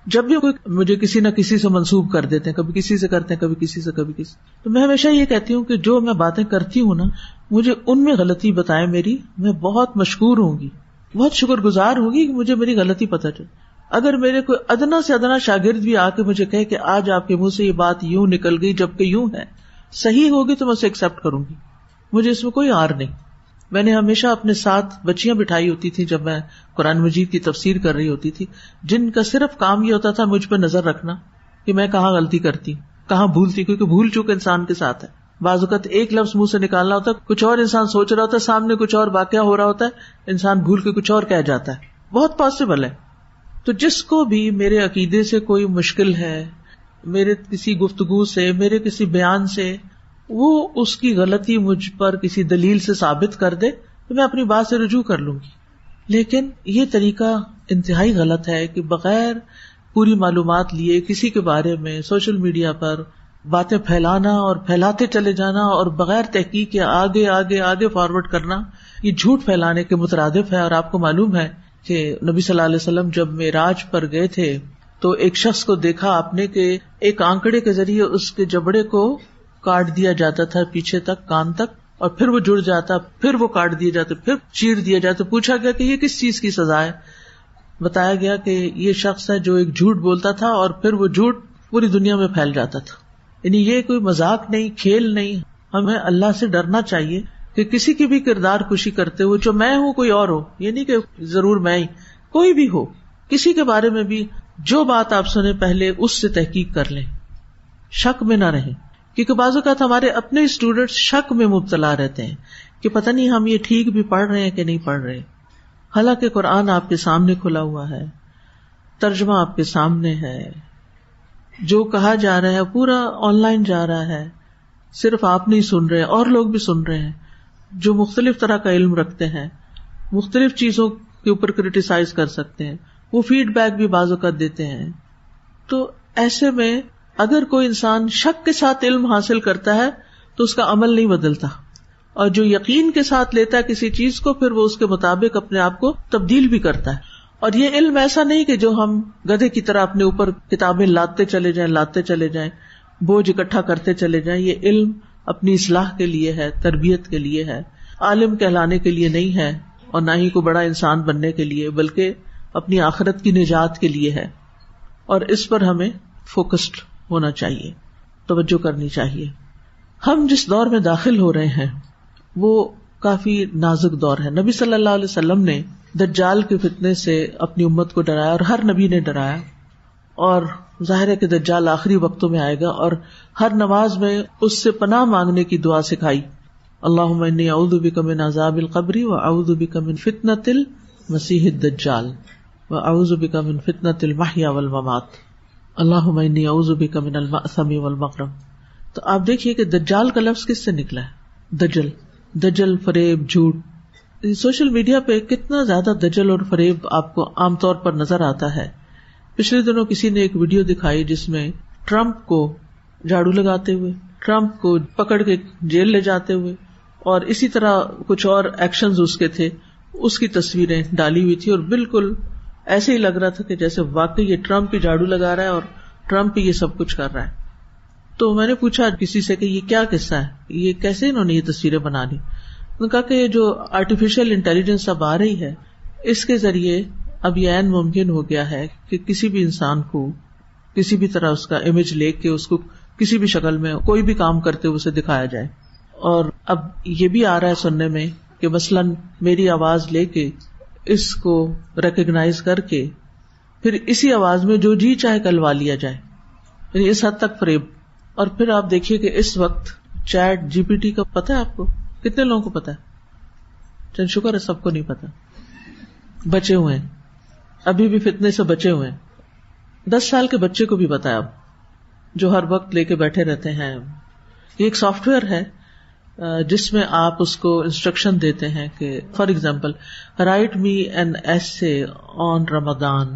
جب بھی کوئی مجھے کسی نہ کسی سے منسوب کر دیتے ہیں، کبھی کسی سے کرتے ہیں، کبھی کسی سے، کبھی کسی، تو میں ہمیشہ یہ کہتی ہوں کہ جو میں باتیں کرتی ہوں نا مجھے ان میں غلطی بتائیں میری، میں بہت مشکور ہوں گی، بہت شکر گزار ہوں گی کہ مجھے میری غلطی پتہ چلے. اگر میرے کوئی ادنا سے ادنا شاگرد بھی آ کے مجھے کہے کہ آج آپ کے منہ سے یہ بات یوں نکل گئی جبکہ یوں ہے، صحیح ہوگی تو میں اسے ایکسپٹ کروں گی، مجھے اس میں کوئی آر نہیں. میں نے ہمیشہ اپنے ساتھ بچیاں بٹھائی ہوتی تھی جب میں قرآن مجید کی تفسیر کر رہی ہوتی تھی، جن کا صرف کام یہ ہوتا تھا مجھ پہ نظر رکھنا کہ میں کہاں غلطی کرتی، کہاں بھولتی، کیونکہ بھول چوک انسان کے ساتھ ہے. بعض اوقات ایک لفظ منہ سے نکالنا ہوتا ہے، کچھ اور انسان سوچ رہا ہوتا ہے، سامنے کچھ اور واقعہ ہو رہا ہوتا ہے، انسان بھول کے کچھ اور کہہ جاتا ہے. بہت پاسبل ہے. تو جس کو بھی میرے عقیدے سے کوئی مشکل ہے، میرے کسی گفتگو سے، میرے کسی بیان سے، وہ اس کی غلطی مجھ پر کسی دلیل سے ثابت کر دے تو میں اپنی بات سے رجوع کر لوں گی. لیکن یہ طریقہ انتہائی غلط ہے کہ بغیر پوری معلومات لیے کسی کے بارے میں سوشل میڈیا پر باتیں پھیلانا اور پھیلاتے چلے جانا اور بغیر تحقیق کے آگے آگے آگے فارورڈ کرنا، یہ جھوٹ پھیلانے کے مترادف ہے. اور آپ کو معلوم ہے کہ نبی صلی اللہ علیہ وسلم جب معراج پر گئے تھے تو ایک شخص کو دیکھا آپ نے کہ ایک آنکڑے کے ذریعے اس کے جبڑے کو کاٹ دیا جاتا تھا پیچھے تک، کان تک، اور پھر وہ جڑ جاتا، پھر وہ کاٹ دیا جاتا، پھر چیر دیا جاتا. پوچھا گیا کہ یہ کس چیز کی سزا ہے؟ بتایا گیا کہ یہ شخص ہے جو ایک جھوٹ بولتا تھا اور پھر وہ جھوٹ پوری دنیا میں پھیل جاتا تھا. یعنی یہ کوئی مذاق نہیں، کھیل نہیں. ہمیں اللہ سے ڈرنا چاہیے کہ کسی کی بھی کردار کشی کرتے ہوئے، جو میں ہوں کوئی اور ہو، یہ نہیں کہ ضرور میں ہی، کوئی بھی ہو، کسی کے بارے میں بھی جو بات آپ سنیں پہلے اس سے تحقیق کر لیں، شک میں نہ رہیں. کیونکہ بعض اوقات ہمارے اپنے اسٹوڈینٹس شک میں مبتلا رہتے ہیں کہ پتہ نہیں ہم یہ ٹھیک بھی پڑھ رہے ہیں کہ نہیں پڑھ رہے. حالانکہ قرآن آپ کے سامنے کھلا ہوا ہے، ترجمہ آپ کے سامنے ہے، جو کہا جا رہا ہے پورا آن لائن جا رہا ہے، صرف آپ نہیں سن رہے، اور لوگ بھی سن رہے ہیں جو مختلف طرح کا علم رکھتے ہیں، مختلف چیزوں کے اوپر کرٹیسائز کر سکتے ہیں، وہ فیڈ بیک بھی بعض اوقات دیتے ہیں. تو ایسے میں اگر کوئی انسان شک کے ساتھ علم حاصل کرتا ہے تو اس کا عمل نہیں بدلتا، اور جو یقین کے ساتھ لیتا ہے کسی چیز کو پھر وہ اس کے مطابق اپنے آپ کو تبدیل بھی کرتا ہے. اور یہ علم ایسا نہیں کہ جو ہم گدھے کی طرح اپنے اوپر کتابیں لاتے چلے جائیں، بوجھ اکٹھا کرتے چلے جائیں. یہ علم اپنی اصلاح کے لیے ہے، تربیت کے لیے ہے، عالم کہلانے کے لیے نہیں ہے، اور نہ ہی کوئی بڑا انسان بننے کے لیے، بلکہ اپنی آخرت کی نجات کے لیے ہے. اور اس پر ہمیں فوکسڈ ہونا چاہیے، توجہ کرنی چاہیے. ہم جس دور میں داخل ہو رہے ہیں وہ کافی نازک دور ہے. نبی صلی اللہ علیہ وسلم نے دجال کے فتنے سے اپنی امت کو ڈرایا، اور ہر نبی نے ڈرایا. اور ظاہر ہے کہ دجال آخری وقتوں میں آئے گا، اور ہر نماز میں اس سے پناہ مانگنے کی دعا سکھائی. اللہم انی اعوذ بک من عذاب القبر واعوذ بک من فتنۃ المسیح الدجال واعوذ بک من فتنۃ المحیا والممات. اللہم انی اعوذ بک من المأثم والمغرم. تو آپ دیکھیے کہ دجال کا لفظ کس سے نکلا ہے؟ دجل، فریب، جھوٹ. سوشل میڈیا پہ کتنا زیادہ دجل اور فریب آپ کو عام طور پر نظر آتا ہے. پچھلے دنوں کسی نے ایک ویڈیو دکھائی جس میں ٹرمپ کو جھاڑو لگاتے ہوئے، ٹرمپ کو پکڑ کے جیل لے جاتے ہوئے، اور اسی طرح کچھ اور ایکشنز اس کے تھے، اس کی تصویریں ڈالی ہوئی تھی اور بالکل ایسے ہی لگ رہا تھا کہ جیسے واقعی یہ ٹرمپ ہی جھاڑو لگا رہا ہے اور ٹرمپ ہی یہ سب کچھ کر رہا ہے. تو میں نے پوچھا کسی سے کہ یہ کیا قصہ ہے, یہ کیسے انہوں نے یہ تصویریں بنا لی؟ انہوں نے کہا کہ جو آرٹیفیشل انٹیلیجنس اب آ رہی ہے اس کے ذریعے اب یہ عین ممکن ہو گیا ہے کہ کسی بھی انسان کو کسی بھی طرح اس کا امیج لے کے اس کو کسی بھی شکل میں کوئی بھی کام کرتے ہوئے اسے دکھایا جائے. اور اب یہ بھی آ رہا ہے سننے میں کہ مثلاً میری آواز لے کے اس کو ریکگنائز کر کے پھر اسی آواز میں جو جی چاہے کلوا لیا جائے, یعنی اس حد تک فریب. اور پھر آپ دیکھیے کہ اس وقت چیٹ جی پی ٹی کا پتہ ہے آپ کو؟ کتنے لوگوں کو پتا ہے؟ چند شکر ہے سب کو نہیں پتا, بچے ہوئے ہیں ابھی بھی فتنے سے بچے ہوئے ہیں. 10 سال کے بچے کو بھی پتا ہے اب, جو ہر وقت لے کے بیٹھے رہتے ہیں. یہ ایک سافٹ ویئر ہے جس میں آپ اس کو انسٹرکشن دیتے ہیں کہ for example write me an essay on Ramzan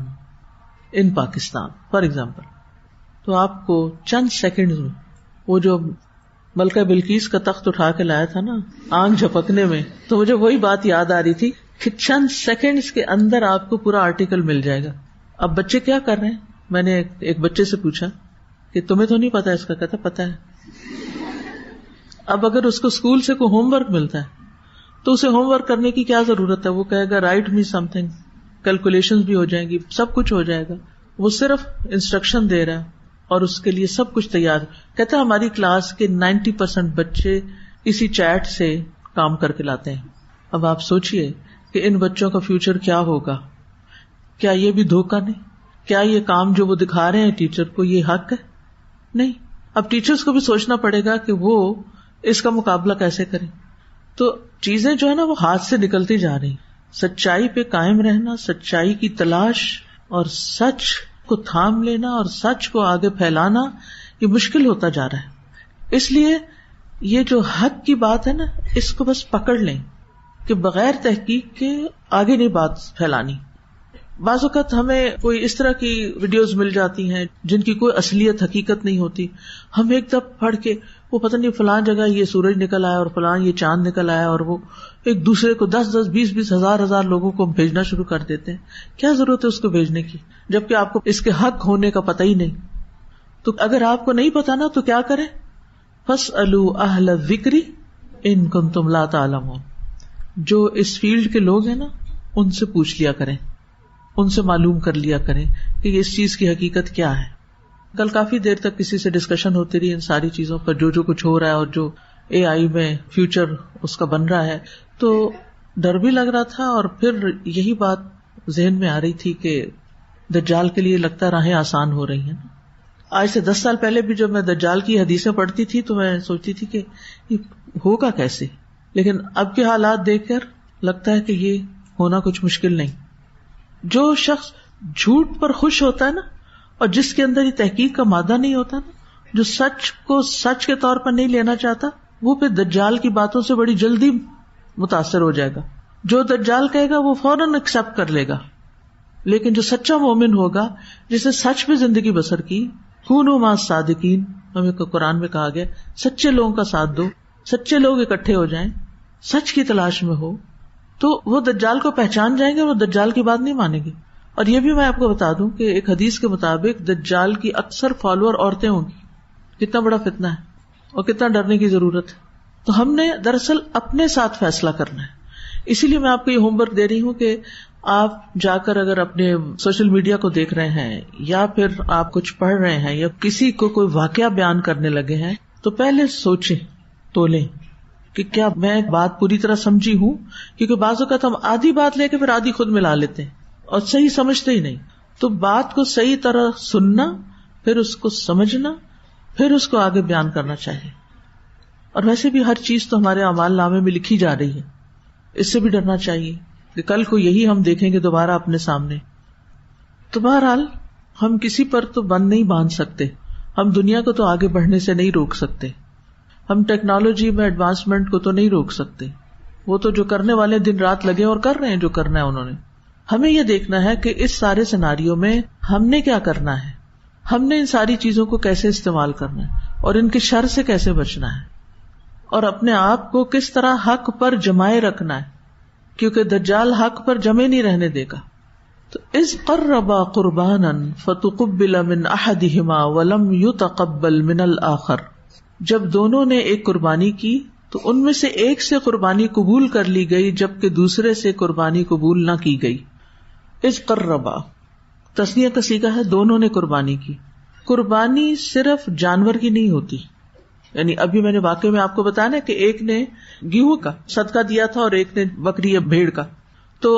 in Pakistan for example. تو آپ کو چند سیکنڈز میں وہ جو ملکہ بلقیس کا تخت اٹھا کے لایا تھا نا آنکھ جھپکنے میں, تو مجھے وہی بات یاد آ رہی تھی کہ چند سیکنڈز کے اندر آپ کو پورا آرٹیکل مل جائے گا. اب بچے کیا کر رہے ہیں؟ میں نے ایک بچے سے پوچھا کہ تمہیں تو نہیں پتا اس کا؟ کہتا پتا ہے. اب اگر اس کو اسکول سے کوئی ہوم ورک ملتا ہے تو اسے ہوم ورک کرنے کی کیا ضرورت ہے؟ وہ کہے گا رائٹ می سم تھنگ, کیلکولیشن بھی ہو جائیں گی, سب کچھ ہو جائے گا. وہ صرف انسٹرکشن دے رہا ہے اور اس کے لیے سب کچھ تیار. کہتا ہے ہماری کلاس کے 90% بچے اسی چیٹ سے کام کر کے لاتے ہیں. اب آپ سوچئے کہ ان بچوں کا فیوچر کیا ہوگا. کیا یہ بھی دھوکہ نہیں؟ کیا یہ کام جو وہ دکھا رہے ہیں ٹیچر کو یہ حق ہے؟ نہیں. اب ٹیچرز کو بھی سوچنا پڑے گا کہ وہ اس کا مقابلہ کیسے کریں. تو چیزیں جو ہے نا وہ ہاتھ سے نکلتی جا رہی. سچائی پہ قائم رہنا, سچائی کی تلاش اور سچ کو تھام لینا اور سچ کو آگے پھیلانا یہ مشکل ہوتا جا رہا ہے. اس لیے یہ جو حق کی بات ہے نا اس کو بس پکڑ لیں کہ بغیر تحقیق کے آگے نہیں بات پھیلانی. بعض اوقات ہمیں کوئی اس طرح کی ویڈیوز مل جاتی ہیں جن کی کوئی اصلیت حقیقت نہیں ہوتی. ہم ایک دفعہ پڑھ کے وہ پتہ نہیں فلاں جگہ یہ سورج نکل آیا اور فلاں یہ چاند نکل آیا, اور وہ ایک دوسرے کو 10 20 ہزار لوگوں کو بھیجنا شروع کر دیتے ہیں. کیا ضرورت ہے اس کو بھیجنے کی جبکہ آپ کو اس کے حق ہونے کا پتہ ہی نہیں. تو اگر آپ کو نہیں پتا نا تو کیا کریں؟ فاسألوا اہل الذکر ان کنتم لا تعلمون. جو اس فیلڈ کے لوگ ہیں نا ان سے پوچھ لیا کریں, ان سے معلوم کر لیا کریں کہ اس چیز کی حقیقت کیا ہے. کل کافی دیر تک کسی سے ڈسکشن ہوتی رہی ان ساری چیزوں پر, جو کچھ ہو رہا ہے اور جو اے آئی میں فیوچر اس کا بن رہا ہے. تو ڈر بھی لگ رہا تھا اور پھر یہی بات ذہن میں آ رہی تھی کہ دجال کے لیے لگتا راہیں آسان ہو رہی ہیں. آج سے 10 سال پہلے بھی جب میں دجال کی حدیثیں پڑھتی تھی تو میں سوچتی تھی کہ یہ ہوگا کیسے, لیکن اب کے حالات دیکھ کر لگتا ہے کہ یہ ہونا کچھ مشکل نہیں. جو شخص جھوٹ پر خوش ہوتا ہے نا اور جس کے اندر یہ تحقیق کا مادہ نہیں ہوتا نا, جو سچ کو سچ کے طور پر نہیں لینا چاہتا, وہ پھر دجال کی باتوں سے بڑی جلدی متاثر ہو جائے گا. جو دجال کہے گا وہ فوراً ایکسپٹ کر لے گا. لیکن جو سچا مومن ہوگا جس نے سچ پہ زندگی بسر کی, کونوا مع الصادقین, ہمیں قرآن میں کہا گیا سچے لوگوں کا ساتھ دو, سچے لوگ اکٹھے ہو جائیں, سچ کی تلاش میں ہو, تو وہ دجال کو پہچان جائیں گے اور وہ دجال کی بات نہیں مانیں گے. اور یہ بھی میں آپ کو بتا دوں کہ ایک حدیث کے مطابق دجال کی اکثر فالوور عورتیں ہوں گی. کتنا بڑا فتنہ ہے اور کتنا ڈرنے کی ضرورت ہے. تو ہم نے دراصل اپنے ساتھ فیصلہ کرنا ہے. اسی لیے میں آپ کو یہ ہوم ورک دے رہی ہوں کہ آپ جا کر اگر اپنے سوشل میڈیا کو دیکھ رہے ہیں یا پھر آپ کچھ پڑھ رہے ہیں یا کسی کو کوئی واقعہ بیان کرنے لگے ہیں تو پہلے سوچیں, تولیں کہ کیا میں بات پوری طرح سمجھی ہوں, کیونکہ بعض اوقات ہم آدھی بات لے کے پھر آدھی خود ملا لیتے ہیں اور صحیح سمجھتے ہی نہیں. تو بات کو صحیح طرح سننا, پھر اس کو سمجھنا, پھر اس کو آگے بیان کرنا چاہیے. اور ویسے بھی ہر چیز تو ہمارے اعمال نامے میں لکھی جا رہی ہے, اس سے بھی ڈرنا چاہیے کہ کل کو یہی ہم دیکھیں گے دوبارہ اپنے سامنے. تو بہرحال ہم کسی پر تو بند نہیں باندھ سکتے, ہم دنیا کو تو آگے بڑھنے سے نہیں روک سکتے, ہم ٹیکنالوجی میں ایڈوانسمنٹ کو تو نہیں روک سکتے. وہ تو جو کرنے والے دن رات لگے اور کر رہے ہیں جو کرنا ہے انہوں نے. ہمیں یہ دیکھنا ہے کہ اس سارے سیناریو میں ہم نے کیا کرنا ہے, ہم نے ان ساری چیزوں کو کیسے استعمال کرنا ہے اور ان کے شر سے کیسے بچنا ہے, اور اپنے آپ کو کس طرح حق پر جمائے رکھنا ہے. کیونکہ دجال حق پر جمے نہیں رہنے دے گا. تو اذ قربا قربانا فتقبل من احدہما ولم یتقبل من الآخر، جب دونوں نے ایک قربانی کی تو ان میں سے ایک سے قربانی قبول کر لی گئی جبکہ دوسرے سے قربانی قبول نہ کی گئی. اذ قربا تسنیہ کا صیغہ ہے، دونوں نے قربانی کی. قربانی صرف جانور کی نہیں ہوتی، یعنی ابھی میں نے واقعے میں آپ کو بتایا نا کہ ایک نے گیہوں کا صدقہ دیا تھا اور ایک نے بکری یا بھیڑ کا. تو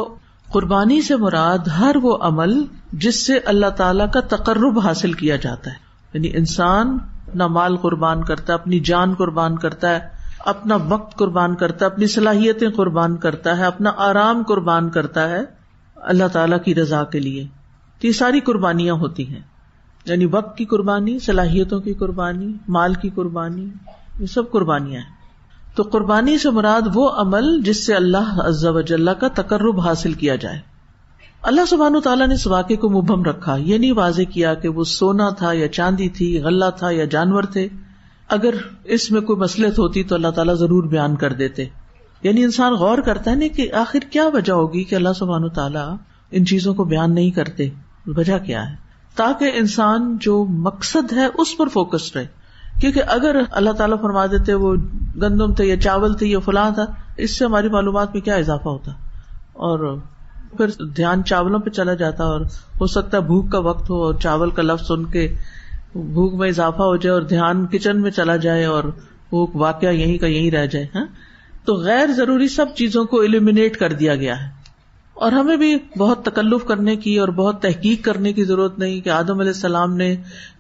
قربانی سے مراد ہر وہ عمل جس سے اللہ تعالیٰ کا تقرب حاصل کیا جاتا ہے. یعنی انسان اپنا مال قربان کرتا ہے، اپنی جان قربان کرتا ہے، اپنا وقت قربان کرتا ہے، اپنی صلاحیتیں قربان کرتا ہے، اپنا آرام قربان کرتا ہے اللہ تعالیٰ کی رضا کے لیے. تو یہ ساری قربانیاں ہوتی ہیں، یعنی وقت کی قربانی، صلاحیتوں کی قربانی، مال کی قربانی، یہ سب قربانیاں ہیں. تو قربانی سے مراد وہ عمل جس سے اللہ عز و جل کا تقرب حاصل کیا جائے. اللہ سبحانہ تعالیٰ نے اس واقعے کو مبہم رکھا، یہ نہیں واضح کیا کہ وہ سونا تھا یا چاندی تھی، غلہ تھا یا جانور تھے. اگر اس میں کوئی مصلحت ہوتی تو اللہ تعالیٰ ضرور بیان کر دیتے. یعنی انسان غور کرتا ہے نا کہ آخر کیا وجہ ہوگی کہ اللہ سبحانہ تعالیٰ ان چیزوں کو بیان نہیں کرتے، وجہ کیا ہے، تاکہ انسان جو مقصد ہے اس پر فوکس رہے. کیونکہ اگر اللہ تعالیٰ فرما دیتے وہ گندم تھے یا چاول تھے یا فلاں تھا، اس سے ہماری معلومات میں کیا اضافہ ہوتا، اور پھر دھیان چاولوں پہ چلا جاتا، اور ہو سکتا ہے بھوک کا وقت ہو اور چاول کا لفظ سن کے بھوک میں اضافہ ہو جائے اور دھیان کچن میں چلا جائے اور وہ واقعہ یہیں کا یہیں رہ جائے. ہاں، تو غیر ضروری سب چیزوں کو ایلیمینیٹ کر دیا گیا ہے. اور ہمیں بھی بہت تکلف کرنے کی اور بہت تحقیق کرنے کی ضرورت نہیں کہ آدم علیہ السلام نے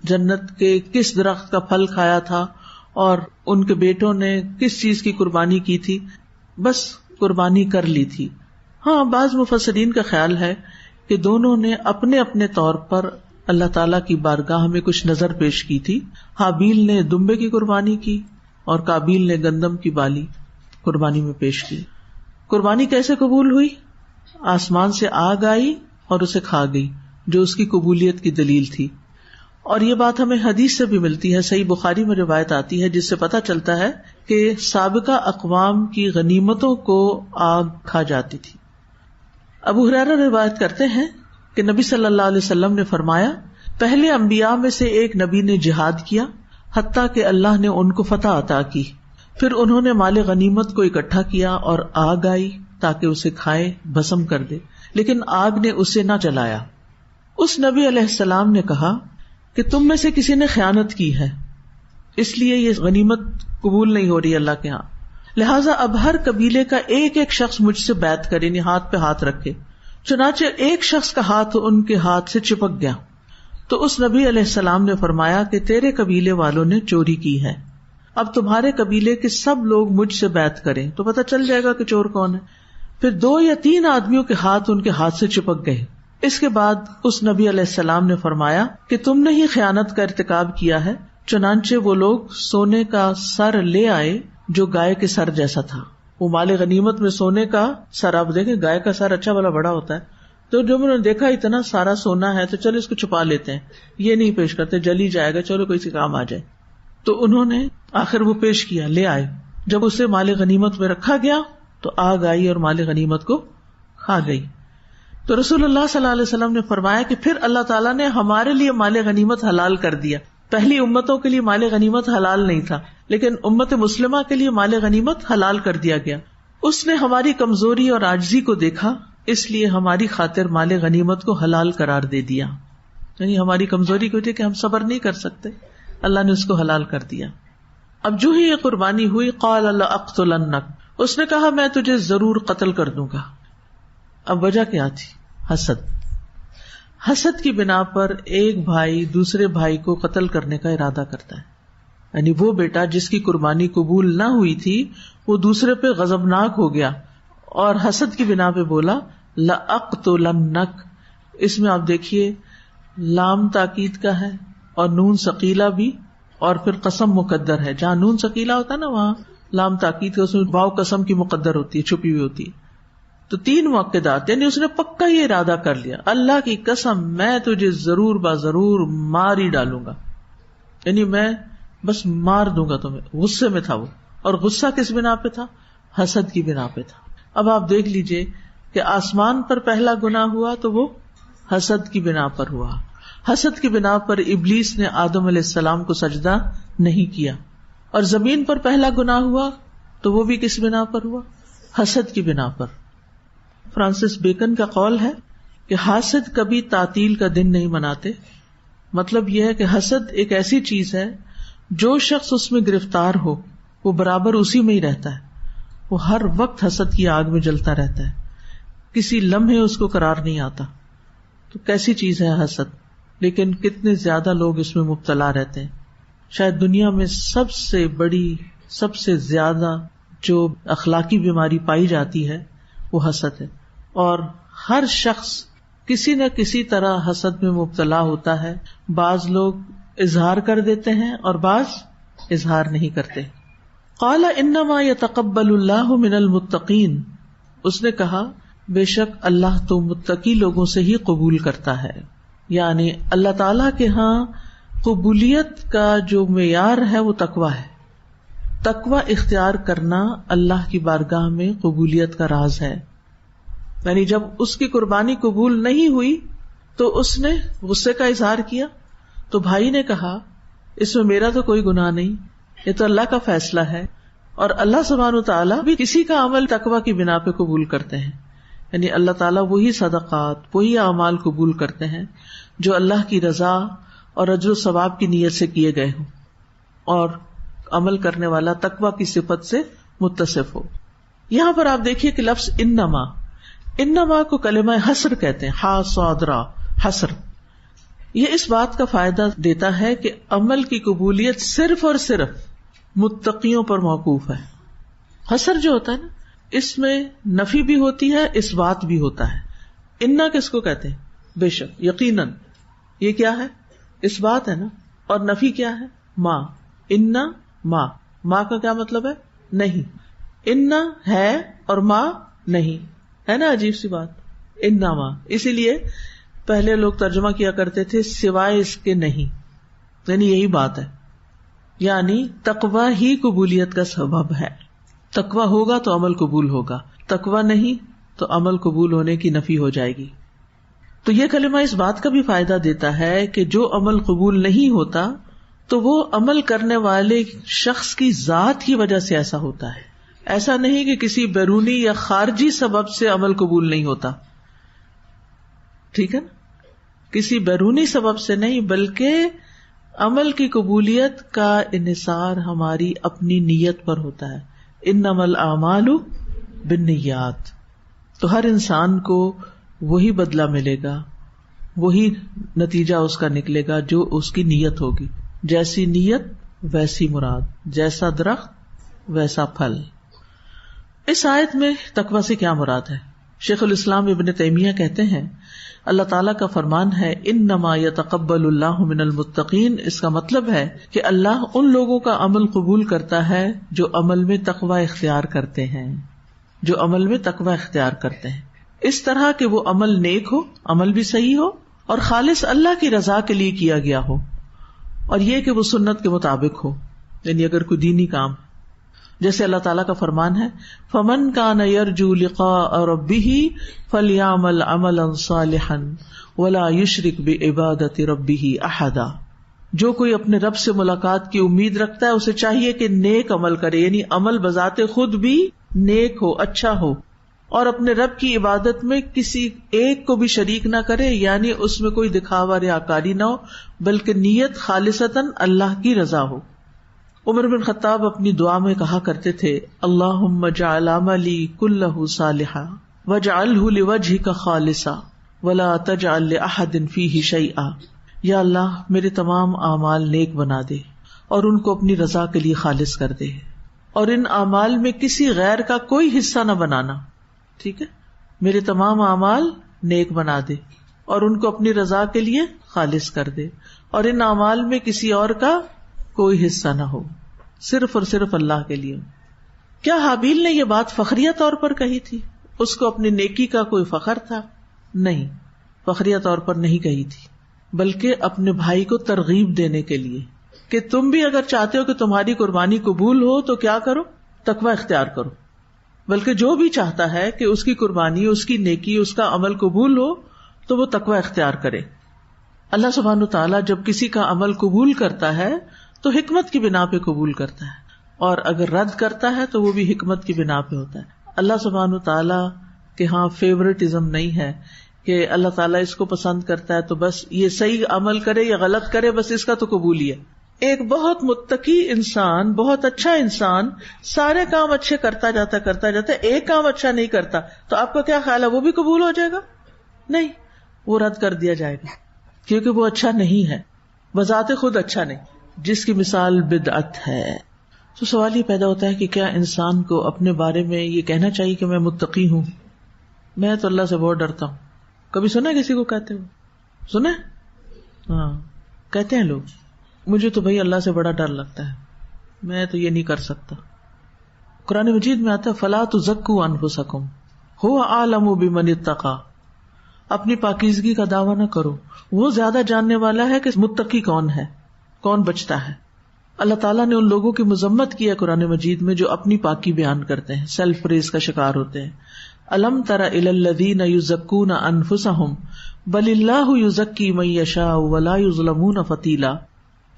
جنت کے کس درخت کا پھل کھایا تھا اور ان کے بیٹوں نے کس چیز کی قربانی کی تھی، بس قربانی کر لی تھی. ہاں، بعض مفسرین کا خیال ہے کہ دونوں نے اپنے اپنے طور پر اللہ تعالیٰ کی بارگاہ میں کچھ نظر پیش کی تھی. حابیل نے دمبے کی قربانی کی اور قابیل نے گندم کی بالی قربانی میں پیش کی. قربانی کیسے قبول ہوئی؟ آسمان سے آگ آئی اور اسے کھا گئی، جو اس کی قبولیت کی دلیل تھی. اور یہ بات ہمیں حدیث سے بھی ملتی ہے، صحیح بخاری میں روایت آتی ہے جس سے پتہ چلتا ہے کہ سابقہ اقوام کی غنیمتوں کو آگ کھا جاتی تھی. ابو ہریرہ روایت کرتے ہیں کہ نبی صلی اللہ علیہ وسلم نے فرمایا، پہلے انبیاء میں سے ایک نبی نے جہاد کیا حتیٰ کہ اللہ نے ان کو فتح عطا کی، پھر انہوں نے مال غنیمت کو اکٹھا کیا اور آگ آئی تاکہ اسے کھائے، بھسم کر دے، لیکن آگ نے اسے نہ جلایا. اس نبی علیہ السلام نے کہا کہ تم میں سے کسی نے خیانت کی ہے، اس لیے یہ غنیمت قبول نہیں ہو رہی اللہ کے ہاں، لہٰذا اب ہر قبیلے کا ایک ایک شخص مجھ سے بیعت کرے، یعنی ہاتھ پہ ہاتھ رکھے. چنانچہ ایک شخص کا ہاتھ ان کے ہاتھ سے چپک گیا. تو اس نبی علیہ السلام نے فرمایا کہ تیرے قبیلے والوں نے چوری کی ہے، اب تمہارے قبیلے کے سب لوگ مجھ سے بیعت کریں تو پتہ چل جائے گا کہ چور کون ہے. پھر 2 یا 3 آدمیوں کے ہاتھ ان کے ہاتھ سے چپک گئے. اس کے بعد اس نبی علیہ السلام نے فرمایا کہ تم نے ہی خیانت کا ارتکاب کیا ہے. چنانچہ وہ لوگ سونے کا سر لے آئے جو گائے کے سر جیسا تھا. وہ مال غنیمت میں سونے کا سر، آپ دیکھیں گائے کا سر اچھا بڑا بڑا ہوتا ہے، تو جب انہوں نے دیکھا اتنا سارا سونا ہے تو چلو اس کو چھپا لیتے ہیں، یہ نہیں پیش کرتے، جل ہی جائے گا، چلو کوئی سی کام آ جائے. تو انہوں نے آخر وہ پیش کیا، لے آئے. جب اسے مال غنیمت میں رکھا گیا تو آگ آئی اور مال غنیمت کو کھا گئی. تو رسول اللہ صلی اللہ علیہ وسلم نے فرمایا کہ پھر اللہ تعالیٰ نے ہمارے لیے مال غنیمت حلال کر دیا. پہلی امتوں کے لیے مال غنیمت حلال نہیں تھا، لیکن امت مسلمہ کے لیے مال غنیمت حلال کر دیا گیا. اس نے ہماری کمزوری اور عاجزی کو دیکھا، اس لیے ہماری خاطر مال غنیمت کو حلال قرار دے دیا. یعنی ہماری کمزوری کی وجہ کہ ہم صبر نہیں کر سکتے، اللہ نے اس کو حلال کر دیا. اب جو ہی یہ قربانی ہوئی، قال لأقتلنک، اس نے کہا میں تجھے ضرور قتل کر دوں گا. اب وجہ کیا تھی؟ حسد. حسد کی بنا پر ایک بھائی دوسرے بھائی کو قتل کرنے کا ارادہ کرتا ہے. یعنی وہ بیٹا جس کی قربانی قبول نہ ہوئی تھی وہ دوسرے پہ غضبناک ہو گیا اور حسد کی بنا پہ بولا لأقتلنک. اس میں آپ دیکھیے لام تاکید کا ہے اور نون ثقیلہ بھی، اور پھر قسم مقدر ہے. جہاں نون ثقیلہ ہوتا ہے نا وہاں لام تاکید کا، اس میں واو قسم کی مقدر ہوتی ہے، چھپی ہوئی ہوتی ہے. تو 3 مؤکدات، یعنی اس نے پکا یہ ارادہ کر لیا، اللہ کی قسم میں تجھے ضرور ضرور مار ہی ڈالوں گا، یعنی میں بس مار دوں گا تمہیں. غصے میں تھا وہ، اور غصہ کس بنا پہ تھا؟ حسد کی بنا پہ تھا. اب آپ دیکھ لیجئے کہ آسمان پر پہلا گناہ ہوا تو وہ حسد کی بنا پر ہوا. حسد کی بنا پر ابلیس نے آدم علیہ السلام کو سجدہ نہیں کیا. اور زمین پر پہلا گناہ ہوا تو وہ بھی کس بنا پر ہوا؟ حسد کی بنا پر. فرانسس بیکن کا قول ہے کہ حاسد کبھی تعطیل کا دن نہیں مناتے. مطلب یہ ہے کہ حسد ایک ایسی چیز ہے جو شخص اس میں گرفتار ہو وہ برابر اسی میں ہی رہتا ہے. وہ ہر وقت حسد کی آگ میں جلتا رہتا ہے, کسی لمحے اس کو قرار نہیں آتا. تو کیسی چیز ہے حسد, لیکن کتنے زیادہ لوگ اس میں مبتلا رہتے ہیں. شاید دنیا میں سب سے بڑی, سب سے زیادہ جو اخلاقی بیماری پائی جاتی ہے وہ حسد ہے. اور ہر شخص کسی نہ کسی طرح حسد میں مبتلا ہوتا ہے. بعض لوگ اظہار کر دیتے ہیں اور بعض اظہار نہیں کرتے. قال انما يتقبل الله من المتقین, اس نے کہا بے شک اللہ تو متقی لوگوں سے ہی قبول کرتا ہے. یعنی اللہ تعالی کے ہاں قبولیت کا جو معیار ہے وہ تقویٰ ہے. تقویٰ اختیار کرنا اللہ کی بارگاہ میں قبولیت کا راز ہے. یعنی جب اس کی قربانی قبول نہیں ہوئی تو اس نے غصے کا اظہار کیا, تو بھائی نے کہا اس میں میرا تو کوئی گناہ نہیں, یہ تو اللہ کا فیصلہ ہے. اور اللہ سبحانہ وتعالیٰ بھی کسی کا عمل تقویٰ کی بنا پہ قبول کرتے ہیں. یعنی اللہ تعالیٰ وہی صدقات, وہی اعمال قبول کرتے ہیں جو اللہ کی رضا اور اجر و ثواب کی نیت سے کیے گئے ہوں اور عمل کرنے والا تقویٰ کی صفت سے متصف ہو. یہاں پر آپ دیکھیے کہ لفظ انما کو کلمہ حسر کہتے ہیں, ہا صاد را, حسر. یہ اس بات کا فائدہ دیتا ہے کہ عمل کی قبولیت صرف اور صرف متقیوں پر موقوف ہے. حسر جو ہوتا ہے نا, اس میں نفی بھی ہوتی ہے, اس بات بھی ہوتا ہے. انا کس کو کہتے ہیں؟ بے شک, یقیناً. یہ کیا ہے؟ اس بات ہے نا. اور نفی کیا ہے؟ ما. انا ما کا کیا مطلب ہے؟ نہیں. انا ہے اور ما نہیں, ہے نا عجیب سی بات. انا ما, اسی لیے پہلے لوگ ترجمہ کیا کرتے تھے سوائے اس کے نہیں, یعنی یہی بات ہے. یعنی تقویٰ ہی قبولیت کا سبب ہے. تقویٰ ہوگا تو عمل قبول ہوگا, تقویٰ نہیں تو عمل قبول ہونے کی نفی ہو جائے گی. تو یہ کلمہ اس بات کا بھی فائدہ دیتا ہے کہ جو عمل قبول نہیں ہوتا تو وہ عمل کرنے والے شخص کی ذات کی وجہ سے ایسا ہوتا ہے. ایسا نہیں کہ کسی بیرونی یا خارجی سبب سے عمل قبول نہیں ہوتا. ٹھیک ہے نا, کسی بیرونی سبب سے نہیں, بلکہ عمل کی قبولیت کا انحصار ہماری اپنی نیت پر ہوتا ہے. انما الاعمال بالنیات. تو ہر انسان کو وہی بدلہ ملے گا, وہی نتیجہ اس کا نکلے گا جو اس کی نیت ہوگی. جیسی نیت ویسی مراد, جیسا درخت ویسا پھل. اس آیت میں تقویٰ سے کیا مراد ہے؟ شیخ الاسلام ابن تیمیہ کہتے ہیں اللہ تعالیٰ کا فرمان ہے انما یتقبل اللہ من المتقین. اس کا مطلب ہے کہ اللہ ان لوگوں کا عمل قبول کرتا ہے جو عمل میں تقویٰ اختیار کرتے ہیں, جو عمل میں تقویٰ اختیار کرتے ہیں, اس طرح کہ وہ عمل نیک ہو, عمل بھی صحیح ہو اور خالص اللہ کی رضا کے لیے کیا گیا ہو, اور یہ کہ وہ سنت کے مطابق ہو. یعنی اگر کوئی دینی کام, جیسے اللہ تعالیٰ کا فرمان ہے فمن کان یرجو لقاء ربہ فلیعمل عملا صالحا ولا یشرک بعبادۃ ربہ احدا. جو کوئی اپنے رب سے ملاقات کی امید رکھتا ہے اسے چاہیے کہ نیک عمل کرے, یعنی عمل بذات خود بھی نیک ہو, اچھا ہو, اور اپنے رب کی عبادت میں کسی ایک کو بھی شریک نہ کرے, یعنی اس میں کوئی دکھاوا ریاکاری نہ ہو بلکہ نیت خالصتاً اللہ کی رضا ہو. عمر بن خطاب اپنی دعا میں کہا کرتے تھے اللہم اجعل عملی کلہ صالحا واجعلہ لوجہک خالصا ولا تجعل لأحد فیہ شیئا. یا اللہ میرے تمام اعمال نیک بنا دے اور ان کو اپنی رضا کے لیے خالص کر دے, اور ان اعمال میں کسی غیر کا کوئی حصہ نہ بنانا. ٹھیک ہے, میرے تمام اعمال نیک بنا دے اور ان کو اپنی رضا کے لیے خالص کر دے, اور ان اعمال میں کسی اور کا کوئی حصہ نہ ہو, صرف اور صرف اللہ کے لیے. کیا حابیل نے یہ بات فخریہ طور پر کہی تھی؟ اس کو اپنی نیکی کا کوئی فخر تھا؟ نہیں, فخریہ طور پر نہیں کہی تھی, بلکہ اپنے بھائی کو ترغیب دینے کے لیے کہ تم بھی اگر چاہتے ہو کہ تمہاری قربانی قبول ہو تو کیا کرو؟ تقوی اختیار کرو. بلکہ جو بھی چاہتا ہے کہ اس کی قربانی، اس کی نیکی، اس کا عمل قبول ہو تو وہ تقوی اختیار کرے. اللہ سبحانہ وتعالیٰ جب کسی کا عمل قبول کرتا ہے تو حکمت کی بنا پہ قبول کرتا ہے، اور اگر رد کرتا ہے تو وہ بھی حکمت کی بنا پہ ہوتا ہے. اللہ سبحانہ وتعالیٰ کے ہاں فیورٹزم نہیں ہے کہ اللہ تعالیٰ اس کو پسند کرتا ہے تو بس یہ صحیح عمل کرے یا غلط کرے بس اس کا تو قبول ہی ہے. ایک بہت متقی انسان، بہت اچھا انسان سارے کام اچھے کرتا جاتا، ایک کام اچھا نہیں کرتا تو آپ کا کیا خیال ہے وہ بھی قبول ہو جائے گا؟ نہیں، وہ رد کر دیا جائے گا کیونکہ وہ اچھا نہیں ہے، بذات خود اچھا نہیں، جس کی مثال بدعت ہے. تو سوال یہ پیدا ہوتا ہے کہ کیا انسان کو اپنے بارے میں یہ کہنا چاہیے کہ میں متقی ہوں، میں تو اللہ سے بہت ڈرتا ہوں؟ کبھی سنا کسی کو کہتے ہو؟ سنا؟ ہاں، کہتے ہیں لوگ مجھے تو بھائی اللہ سے بڑا ڈر لگتا ہے، میں تو یہ نہیں کر سکتا. قرآن مجید میں آتا ہے فلا تزکوا انفسکم هو اعلم بمن اتقى، اپنی پاکیزگی کا دعویٰ نہ کرو، وہ زیادہ جاننے والا ہے کہ متقی کون ہے، کون بچتا ہے. اللہ تعالیٰ نے ان لوگوں کی مذمت کی ہے قرآن مجید میں جو اپنی پاکی بیان کرتے ہیں، سیلف پریز کا شکار ہوتے ہیں. الم تر الی الذین یزکون انفسہم بل اللہ یزکی من یشاء ولا یظلمون فتیلا،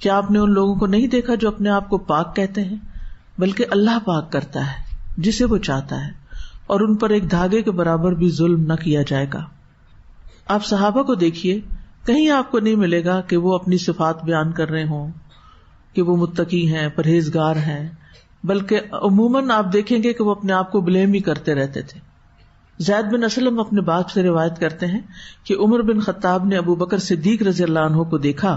کیا آپ نے ان لوگوں کو نہیں دیکھا جو اپنے آپ کو پاک کہتے ہیں، بلکہ اللہ پاک کرتا ہے جسے وہ چاہتا ہے، اور ان پر ایک دھاگے کے برابر بھی ظلم نہ کیا جائے گا. آپ صحابہ کو دیکھیے، کہیں آپ کو نہیں ملے گا کہ وہ اپنی صفات بیان کر رہے ہوں کہ وہ متقی ہیں، پرہیزگار ہیں، بلکہ عموماً آپ دیکھیں گے کہ وہ اپنے آپ کو بلیم ہی کرتے رہتے تھے. زید بن اسلم اپنے باپ سے روایت کرتے ہیں کہ عمر بن خطاب نے ابو بکر صدیق رضی اللہ عنہ کو دیکھا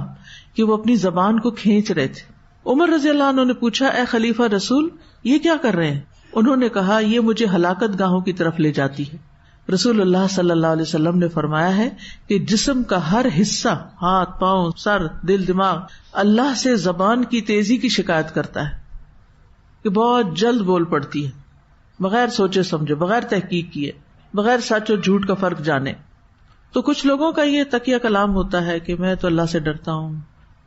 کہ وہ اپنی زبان کو کھینچ رہے تھے. عمر رضی اللہ عنہ نے پوچھا اے خلیفہ رسول، یہ کیا کر رہے ہیں؟ انہوں نے کہا یہ مجھے ہلاکت گاہوں کی طرف لے جاتی ہے. رسول اللہ صلی اللہ علیہ وسلم نے فرمایا ہے کہ جسم کا ہر حصہ، ہاتھ، پاؤں، سر، دل، دماغ، اللہ سے زبان کی تیزی کی شکایت کرتا ہے کہ بہت جلد بول پڑتی ہے، بغیر سوچے سمجھے، بغیر تحقیق کیے، بغیر سچ اور جھوٹ کا فرق جانے. تو کچھ لوگوں کا یہ تکیہ کلام ہوتا ہے کہ میں تو اللہ سے ڈرتا ہوں،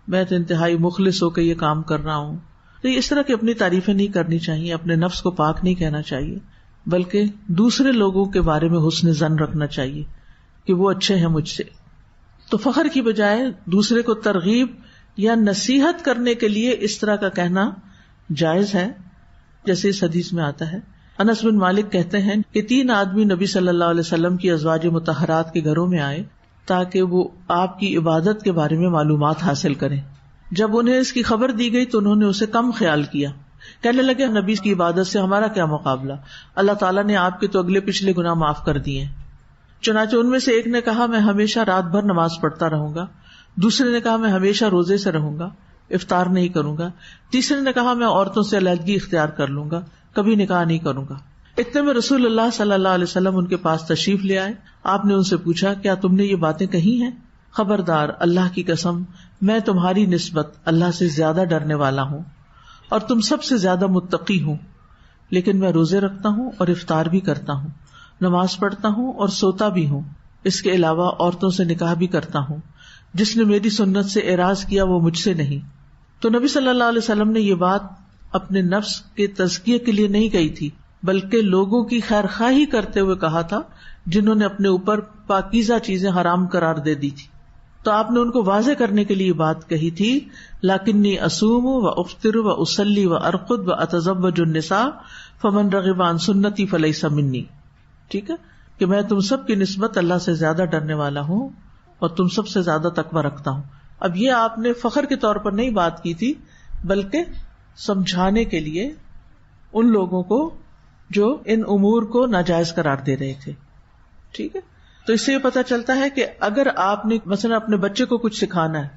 میں تو انتہائی مخلص ہو کے یہ کام کر رہا ہوں. تو اس طرح کی اپنی تعریفیں نہیں کرنی چاہیے، اپنے نفس کو پاک نہیں کہنا چاہیے، بلکہ دوسرے لوگوں کے بارے میں حسن ظن رکھنا چاہیے کہ وہ اچھے ہیں مجھ سے. تو فخر کی بجائے دوسرے کو ترغیب یا نصیحت کرنے کے لیے اس طرح کا کہنا جائز ہے، جیسے اس حدیث میں آتا ہے. انس بن مالک کہتے ہیں کہ 3 آدمی نبی صلی اللہ علیہ وسلم کی ازواج مطہرات کے گھروں میں آئے تاکہ وہ آپ کی عبادت کے بارے میں معلومات حاصل کریں. جب انہیں اس کی خبر دی گئی تو انہوں نے اسے کم خیال کیا، کہنے لگے نبی کی عبادت سے ہمارا کیا مقابلہ، اللہ تعالیٰ نے آپ کے تو اگلے پچھلے گناہ معاف کر دیے. چنانچہ ان میں سے ایک نے کہا میں ہمیشہ رات بھر نماز پڑھتا رہوں گا، دوسرے نے کہا میں ہمیشہ روزے سے رہوں گا، افطار نہیں کروں گا، تیسرے نے کہا میں عورتوں سے علیحدگی اختیار کر لوں گا، کبھی نکاح نہیں کروں گا. اتنے میں رسول اللہ صلی اللہ علیہ وسلم ان کے پاس تشریف لے آئے. آپ نے ان سے پوچھا کیا تم نے یہ باتیں کہی ہیں؟ خبردار، اللہ کی قسم میں تمہاری نسبت اللہ سے زیادہ ڈرنے والا ہوں اور تم سب سے زیادہ متقی ہوں، لیکن میں روزے رکھتا ہوں اور افطار بھی کرتا ہوں، نماز پڑھتا ہوں اور سوتا بھی ہوں، اس کے علاوہ عورتوں سے نکاح بھی کرتا ہوں. جس نے میری سنت سے اعراض کیا وہ مجھ سے نہیں. تو نبی صلی اللہ علیہ وسلم نے یہ بات اپنے نفس کے تزکیے کے لیے نہیں کہی تھی، بلکہ لوگوں کی خیر خواہی کرتے ہوئے کہا تھا جنہوں نے اپنے اوپر پاکیزہ چیزیں حرام قرار دے دی تھی. تو آپ نے ان کو واضح کرنے کے لیے یہ بات کہی تھی لکنی اصوم و افطر و اصلی و ارقد و اتزوج النساء فمن رغب عن سنتی فلیس منی. ٹھیک ہے کہ میں تم سب کی نسبت اللہ سے زیادہ ڈرنے والا ہوں اور تم سب سے زیادہ تقوی رکھتا ہوں. اب یہ آپ نے فخر کے طور پر نہیں بات کی تھی، بلکہ سمجھانے کے لیے ان لوگوں کو جو ان امور کو ناجائز قرار دے رہے تھے. ٹھیک ہے، تو اس سے یہ پتا چلتا ہے کہ اگر آپ نے مثلا اپنے بچے کو کچھ سکھانا ہے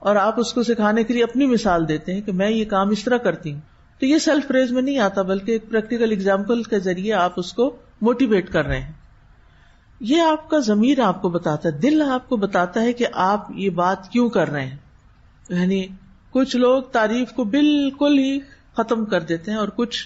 اور آپ اس کو سکھانے کے لیے اپنی مثال دیتے ہیں کہ میں یہ کام اس طرح کرتی ہوں، تو یہ سیلف پریز میں نہیں آتا، بلکہ ایک پریکٹیکل ایگزامپل کے ذریعے آپ اس کو موٹیویٹ کر رہے ہیں. یہ آپ کا ضمیر آپ کو بتاتا ہے، دل آپ کو بتاتا ہے کہ آپ یہ بات کیوں کر رہے ہیں. یعنی کچھ لوگ تعریف کو بالکل ہی ختم کر دیتے ہیں اور کچھ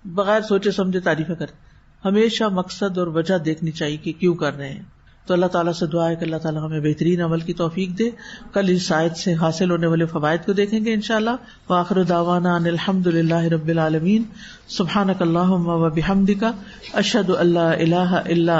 بغیر سوچے سمجھے تعریفیں کرتے ہیں. ہمیشہ مقصد اور وجہ دیکھنی چاہیے کہ کیوں کر رہے ہیں. تو اللہ تعالیٰ سے دعا ہے کہ اللہ تعالیٰ ہمیں بہترین عمل کی توفیق دے. کل اس آیت سے حاصل ہونے والے فوائد کو دیکھیں گے انشاءاللہ. وآخر دعوانا ان الحمد للہ رب العالمین. سبحانک اللہم و بحمدک اشہد ان لا الہ الا